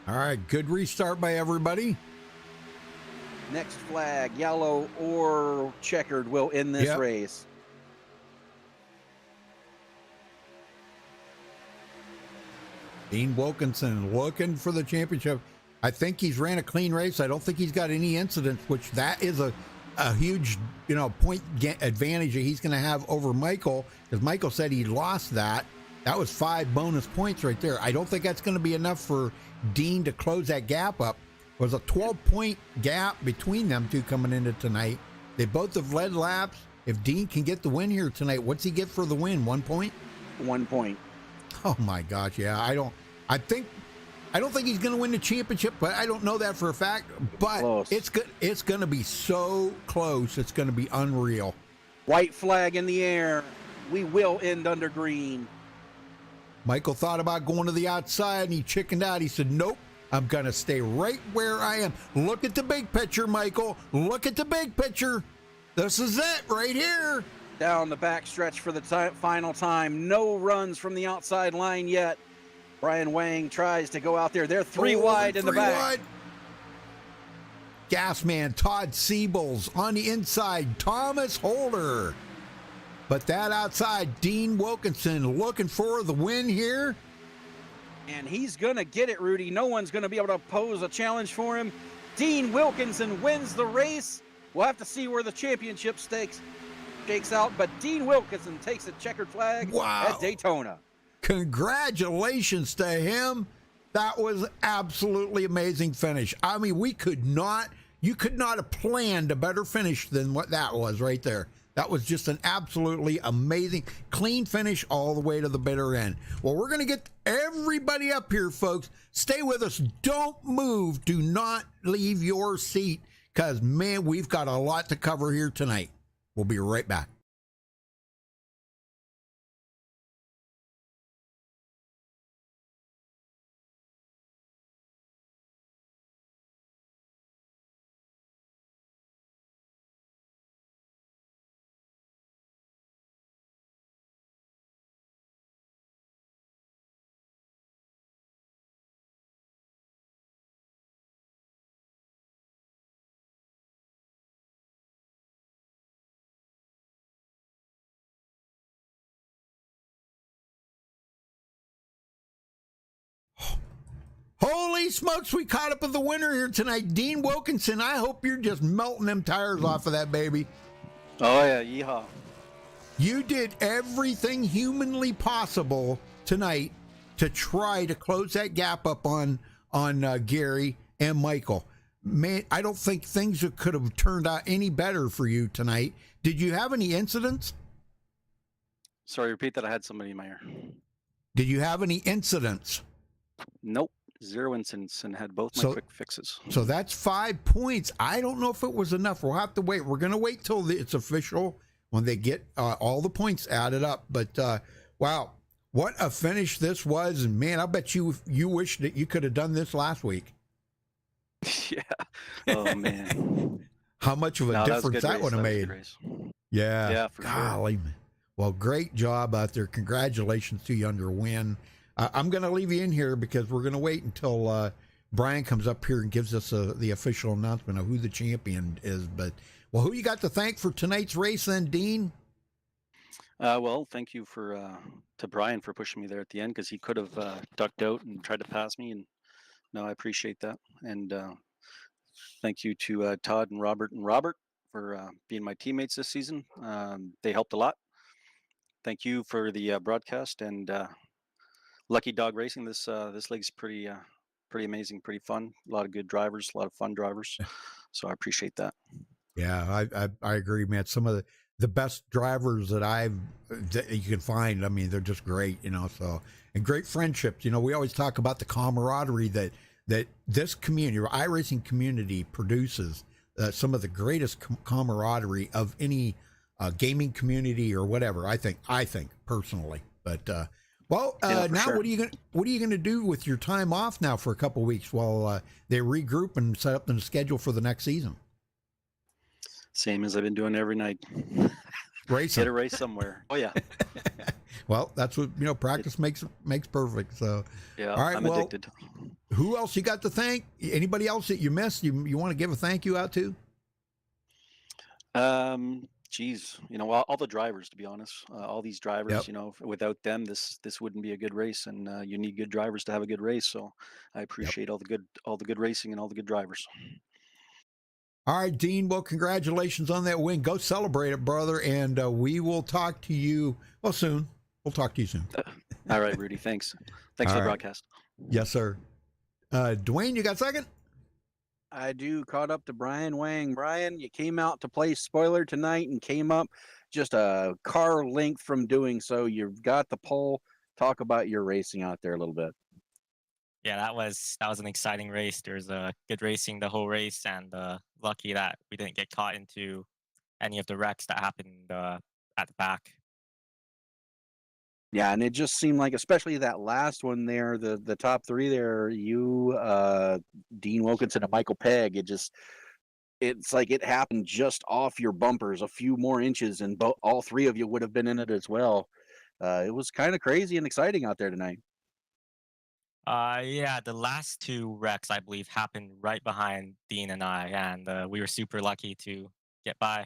All right, good restart by everybody. Next flag, yellow or checkered, will end this race. Dean Wilkinson looking for the championship. I think he's ran a clean race. I don't think he's got any incidents, which that is a huge, point advantage that he's going to have over Michael, because Michael said he lost that. That was 5 bonus points right there. I don't think that's going to be enough for Dean to close that gap up. It was a 12-point gap between them two coming into tonight. They both have led laps. If Dean can get the win here tonight, what's he get for the win? 1 point? 1 point. Oh my gosh, yeah. I don't think he's going to win the championship, but I don't know that for a fact. But Close. It's going to be so close. It's going to be unreal. White flag in the air. We will end under green. Michael thought about going to the outside, and he chickened out. He said, "Nope, I'm going to stay right where I am." Look at the big picture, Michael. Look at the big picture. This is it right here. Down the back stretch for the final time. No runs from the outside line yet. Brian Wang tries to go out there. They're 3 wide in the back. Wide. Gasman, Todd Siebels on the inside. Thomas Holder. But that outside, Dean Wilkinson looking for the win here. And he's going to get it, Rudy. No one's going to be able to pose a challenge for him. Dean Wilkinson wins the race. We'll have to see where the championship shakes out, but Dean Wilkinson takes a checkered flag at Daytona. Congratulations to him. That was absolutely amazing finish. I mean, you could not have planned a better finish than what that was right there. That was just an absolutely amazing, clean finish all the way to the bitter end. Well, we're going to get everybody up here, folks. Stay with us. Don't move. Do not leave your seat, because, man, we've got a lot to cover here tonight. We'll be right back. Holy smokes, we caught up with the winner here tonight, Dean Wilkinson. I hope you're just melting them tires off of that baby. Oh, yeah, yeehaw. You did everything humanly possible tonight to try to close that gap up on Gary and Michael. Man, I don't think things could have turned out any better for you tonight. Did you have any incidents? Sorry, repeat that. I had somebody in my ear. Did you have any incidents? Nope. 0 incidents, and had both my quick fixes. So that's 5 points. I don't know if it was enough. We'll have to wait. We're going to wait till it's official when they get all the points added up. But wow, what a finish this was. And man, I bet you wish that you could have done this last week. Yeah. Oh, man. How much of a difference that would have made. Yeah. Yeah, for Golly. sure. Well, great job out there. Congratulations to you on your win. I'm going to leave you in here because we're going to wait until Brian comes up here and gives us the official announcement of who the champion is. But, well, who you got to thank for tonight's race then, Dean? Well, thank you to Brian for pushing me there at the end, because he could have ducked out and tried to pass me, and no, I appreciate that. And thank you to Todd and Robert for being my teammates this season. They helped a lot. Thank you for the broadcast, and Lucky Dog Racing. This league's pretty amazing, pretty fun. A lot of good drivers, a lot of fun drivers. So I appreciate that. Yeah, I agree, man. Some of the best drivers that you can find. I mean, they're just great, you know. So, and great friendships. You know, we always talk about the camaraderie that this community, or iRacing community, produces. Some of the greatest camaraderie of any gaming community or whatever. I think personally. But well, now sure. what are you gonna do with your time off now for a couple of weeks while they regroup and set up the schedule for the next season? Same as I've been doing every night. Racing. Get a race somewhere. Oh yeah. Well, that's what, you know, practice makes perfect. So Yeah, all right, I'm well, addicted. Who else you got to thank? Anybody else that you missed? You want to give a thank you out to? Geez, you know, all the drivers, to be honest, all these drivers, Yep. you know, without them, this wouldn't be a good race, and you need good drivers to have a good race. So I appreciate all the good racing and all the good drivers. All right, Dean. Well, congratulations on that win. Go celebrate it, brother. And we will talk to you soon. We'll talk to you soon. All right, Rudy. Thanks. Thanks for the broadcast. Yes, sir. Dwayne, you got a second? I do. Caught up to Brian Wang. Brian, you came out to play spoiler tonight and came up just a car length from doing so. You've got the pole. Talk about your racing out there a little bit. Yeah, that was an exciting race. There was good racing the whole race, and lucky that we didn't get caught into any of the wrecks that happened at the back. Yeah, and it just seemed like, especially that last one there, the top three there, you, Dean Wilkinson and Michael Pegg, it's like it happened just off your bumpers, a few more inches, and all three of you would have been in it as well. It was kind of crazy and exciting out there tonight. Yeah, the last two wrecks, I believe, happened right behind Dean and I, and we were super lucky to get by.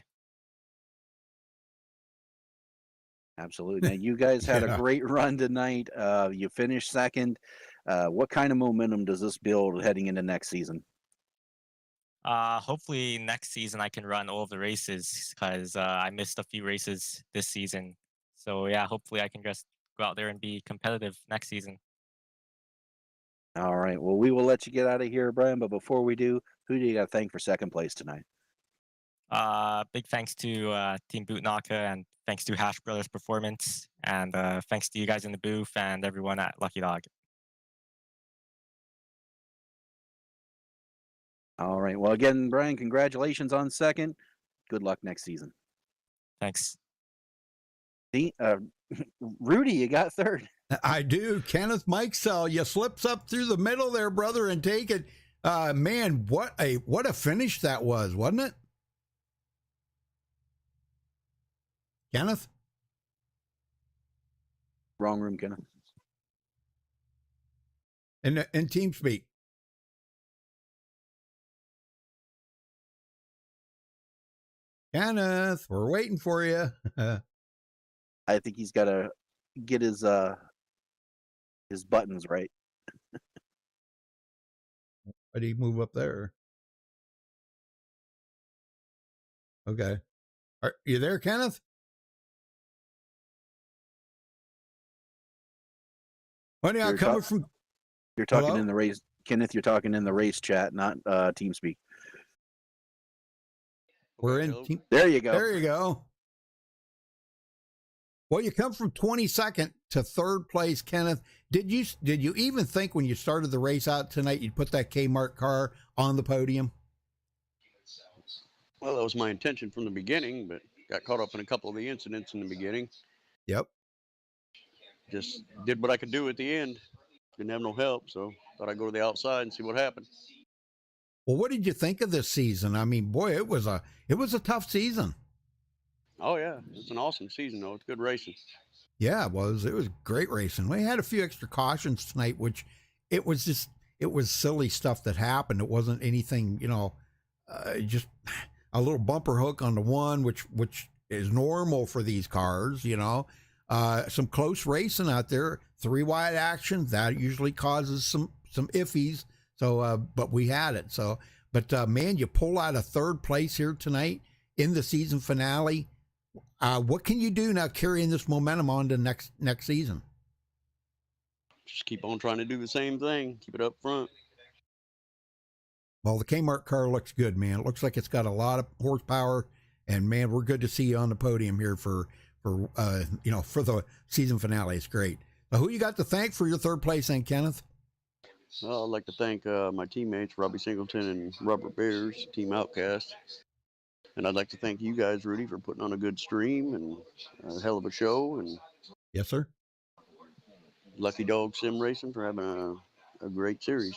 Absolutely. Now, you guys had a great run tonight. You finished second. What kind of momentum does this build heading into next season? Hopefully next season I can run all of the races, because I missed a few races this season. So yeah, hopefully I can just go out there and be competitive next season. All right. Well, we will let you get out of here, Brian. But before we do, who do you got to thank for second place tonight? Big thanks to Team Bootnaka, and thanks to Hash Brothers Performance, and thanks to you guys in the booth and everyone at Lucky Dog. All right. Well, again, Brian, congratulations on second. Good luck next season. Thanks. Rudy, you got third. I do. Kenneth Mikesell, you slips up through the middle there, brother, and take it. Man, what a finish that was, wasn't it? Kenneth? Wrong room, Kenneth. In TeamSpeak. Kenneth, we're waiting for you. I think he's got to get his buttons right. Why did he move up there? Okay. Are you there, Kenneth? When are you coming from? You're talking Hello? in the race, Kenneth. You're talking in the race chat, not TeamSpeak. We're in. There you go. There you go. Well, you come from 22nd to third place, Kenneth. Did you even think when you started the race out tonight you'd put that Kmart car on the podium? Well, that was my intention from the beginning, but got caught up in a couple of the incidents in the beginning. Yep. Just did what I could do at the end. Didn't have no help, so thought I'd go to the outside and see what happened. Well, what did you think of this season? I mean, boy, it was a tough season. Oh yeah, it's an awesome season though. It's good racing. Yeah, it was. It was great racing. We had a few extra cautions tonight, which it was just it was silly stuff that happened. It wasn't anything, just a little bumper hook on the one, which is normal for these cars. Some close racing out there, 3 wide action that usually causes some iffies. So, but we had it. So, but man, you pull out a 3rd place here tonight in the season finale. What can you do now carrying this momentum on to next season? Just keep on trying to do the same thing. Keep it up front. Well, the Kmart car looks good, man. It looks like it's got a lot of horsepower, and man, we're good to see you on the podium here for the season finale. It's great. Who you got to thank for your 3rd place, then, Kenneth? Well, I'd like to thank my teammates, Robbie Singleton and Robert Bears, Team Outcast. And I'd like to thank you guys, Rudy, for putting on a good stream and a hell of a show. And yes, sir. Lucky Dog Sim Racing for having a great series.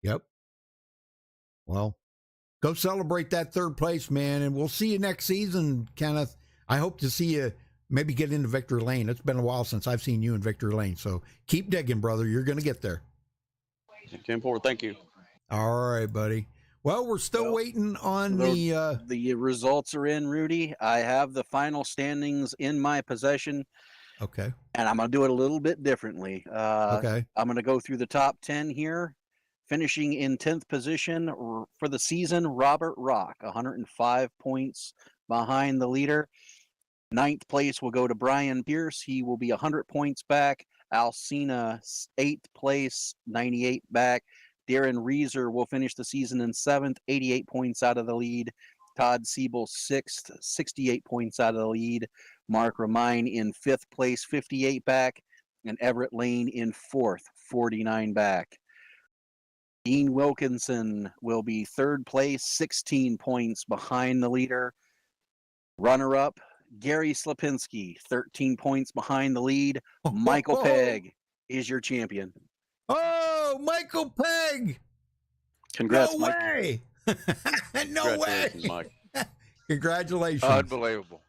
Yep. Well, go celebrate that 3rd place, man, and we'll see you next season, Kenneth. I hope to see you maybe get into Victory Lane. It's been a while since I've seen you in Victory Lane, so keep digging, brother. You're going to get there. 10-4, thank you. All right, buddy. Well, we're still waiting on the results are in, Rudy. I have the final standings in my possession. Okay. And I'm going to do it a little bit differently. Okay. I'm going to go through the top 10 here. Finishing in 10th position for the season, Robert Rock, 105 points behind the leader. 9th place will go to Brian Pierce. He will be 100 points back. Alcina, 8th place, 98 back. Darren Reeser will finish the season in 7th, 88 points out of the lead. Todd Siebel, 6th, 68 points out of the lead. Mark Ramine in 5th place, 58 back. And Everett Lane in 4th, 49 back. Dean Wilkinson will be 3rd place, 16 points behind the leader. Runner-up, Gary Slapinski, 13 points behind the lead. Michael Pegg is your champion. Oh, Michael Pegg! Congrats, no Mike. way! No way! Mike. Congratulations. Unbelievable.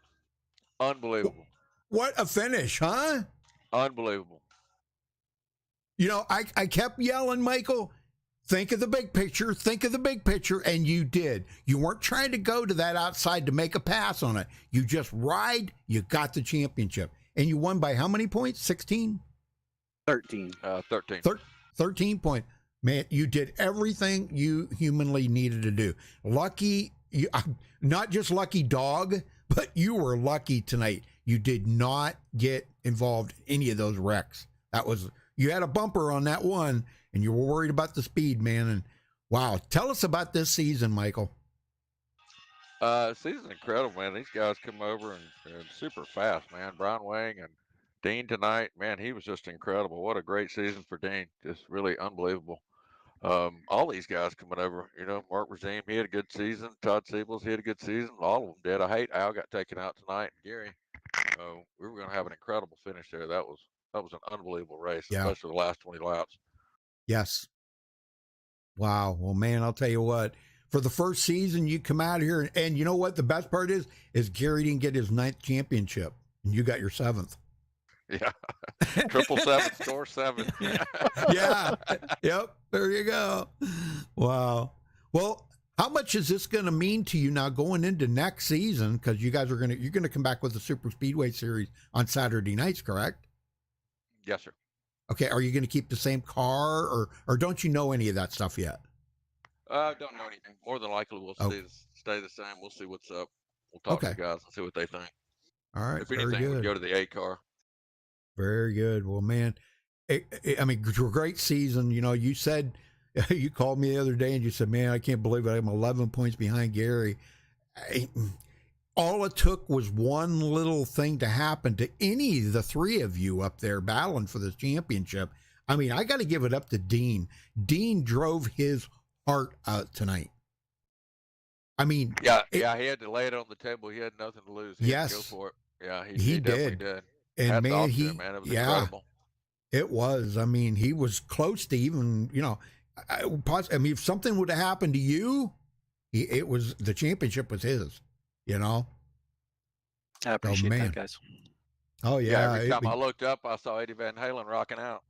Unbelievable. What a finish, huh? Unbelievable. I kept yelling, Michael, think of the big picture, think of the big picture, and you did. You weren't trying to go to that outside to make a pass on it. You just ride, you got the championship. And you won by how many points? 16? 13. 13. 13 points. Man, you did everything you humanly needed to do. Lucky, not just lucky dog, but you were lucky tonight. You did not get involved in any of those wrecks. You had a bumper on that one, and you were worried about the speed, man. And wow, tell us about this season, Michael. Season's incredible, man. These guys come over and super fast, man. Brian Wang and Dean tonight, man, he was just incredible. What a great season for Dean. Just really unbelievable. All these guys coming over, Mark Razim, he had a good season. Todd Siebels, he had a good season. All of them did. I hate Al got taken out tonight, and Gary. We were going to have an incredible finish there. That was an unbelievable race, especially the last 20 laps. Yes. Wow. Well, man, I'll tell you what. For the first season, you come out here, and you know what? The best part is Gary didn't get his 9th championship, and you got your 7th. Yeah. 777, store 7. Yeah. Yep. There you go. Wow. Well, how much is this going to mean to you now going into next season? Because you guys you're going to come back with the Super Speedway Series on Saturday nights, correct? Yes, sir. Okay. Are you going to keep the same car, or don't you know any of that stuff yet? Don't know anything. More than likely, we'll stay the same. We'll see what's up. We'll talk to the guys and see what they think. All right. If anything, we'll go to the A car. Very good. Well, man, I mean, great season. You said, you called me the other day and you said, man, I can't believe it. I'm 11 points behind Gary. All it took was one little thing to happen to any of the 3 of you up there battling for this championship. I mean, I got to give it up to Dean. Dean drove his heart out tonight. I mean, he had to lay it on the table. He had nothing to lose. He had to go for it. Yeah, he definitely did. And man, it was incredible. It was. I mean, he was close to even, I mean, if something would have happened to you, the championship was his, And I appreciate man. that, guys. Oh Yeah, yeah. every time I looked up, I saw Eddie Van Halen rocking out.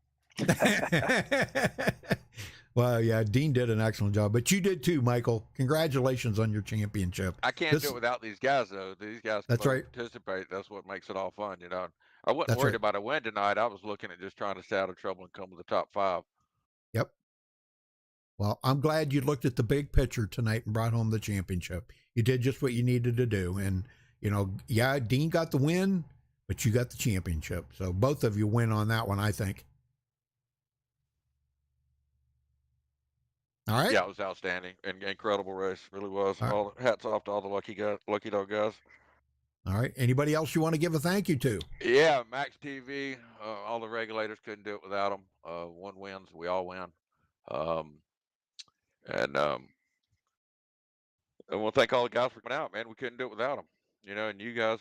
Well, yeah, Dean did an excellent job, but you did too, Michael. Congratulations on your championship. I can't do it without these guys, though. These guys That's right. participate. That's what makes it all fun, you know. I wasn't That's worried right. about a win tonight. I was looking at just trying to stay out of trouble and come to the top 5. Yep. Well, I'm glad you looked at the big picture tonight and brought home the championship. You did just what you needed to do. And, you know, yeah, Dean got the win, but you got the championship. So both of you win on that one, I think. All right. Yeah, it was outstanding and incredible race. Really was. All right. All hats off to all the lucky dog guys. All right. Anybody else you want to give a thank you to? Yeah, MaxspeedTV. All the regulators couldn't do it without them. One wins, we all win. And I want to thank all the guys for coming out, man. We couldn't do it without them. You know, and you guys,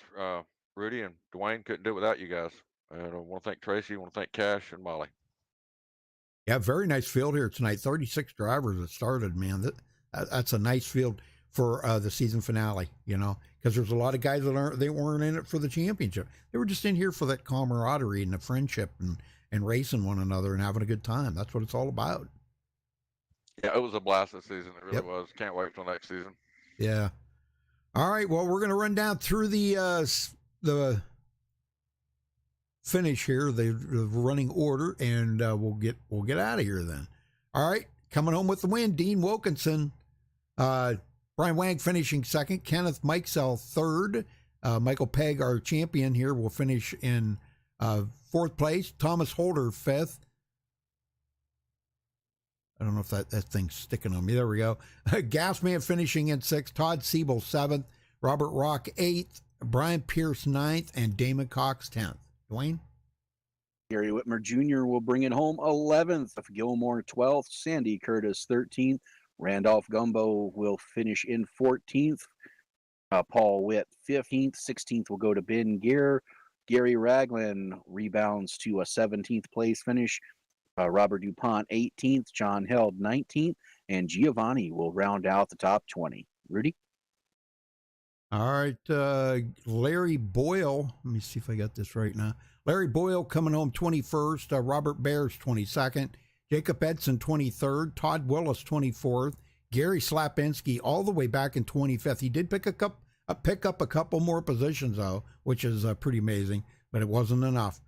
Rudy and Dwayne, couldn't do it without you guys. And I want to thank Tracy. I want to thank Cash and Molly. Yeah, very nice field here tonight. 36 drivers that started, man. That's a nice field for the season finale, you know, because there's a lot of guys that weren't in it for the championship. They were just in here for that camaraderie and the friendship and racing one another and having a good time. That's what it's all about. Yeah, it was a blast this season. It really was. Can't wait till next season. Yeah. All right. Well, we're going to run down through the finish here, the running order, and we'll get out of here then. All right. Coming home with the win, Dean Wilkinson. Brian Wang finishing second. Kenneth Mikesell third. Michael Pegg, our champion here, will finish in fourth place. Thomas Holder fifth. I don't know if that thing's sticking on me. There we go. Gasman finishing in sixth. Todd Siebel seventh. Robert Rock eighth. Brian Pierce ninth. And Damon Cox 10th. Dwayne? Gary Whitmer Jr. will bring it home 11th. Gilmore 12th. Sandy Curtis 13th. Randolph Gumbo will finish in 14th. Paul Witt 15th. 16th will go to Ben Gear. Gary Ragland rebounds to a 17th place finish. Robert DuPont 18th. John Held 19th. And Giovanni will round out the top 20. Rudy? All right, Larry Boyle. Let me see if I got this right now. Larry Boyle coming home 21st. Robert Bears 22nd. Jacob Edson 23rd. Todd Willis 24th. Gary Slapinski all the way back in 25th. He did pick up a couple more positions though, which is pretty amazing, but it wasn't enough.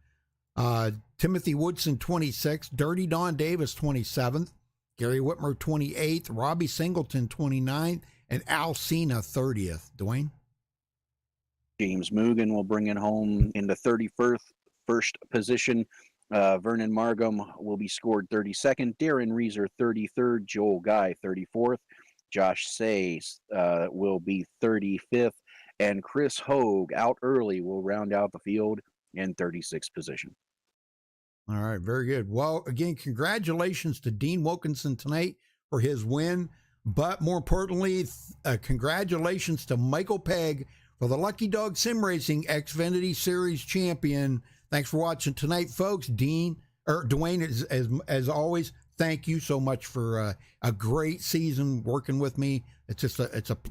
Timothy Woodson 26th. Dirty Don Davis 27th. Gary Whitmer 28th. Robbie Singleton 29th. And Al Cena 30th. Dwayne? James Mugen will bring it home in the 31st position. Vernon Margam will be scored 32nd. Darren Reeser 33rd. Joel Guy 34th. Josh Say will be 35th. And Chris Hogue out early will round out the field in 36th position. All right, very good. Well, again, congratulations to Dean Wilkinson tonight for his win. But more importantly, congratulations to Michael Pegg for the Lucky Dog Sim Racing Xfinity Series champion. Thanks for watching tonight, folks. Dwayne, as always, thank you so much for a great season working with me. It's an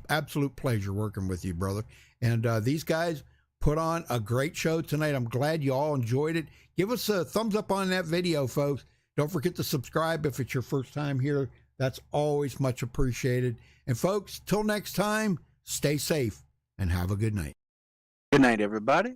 absolute pleasure working with you, brother. And these guys put on a great show tonight. I'm glad you all enjoyed it. Give us a thumbs up on that video, folks. Don't forget to subscribe if it's your first time here. That's always much appreciated. And folks, till next time, stay safe and have a good night. Good night, everybody.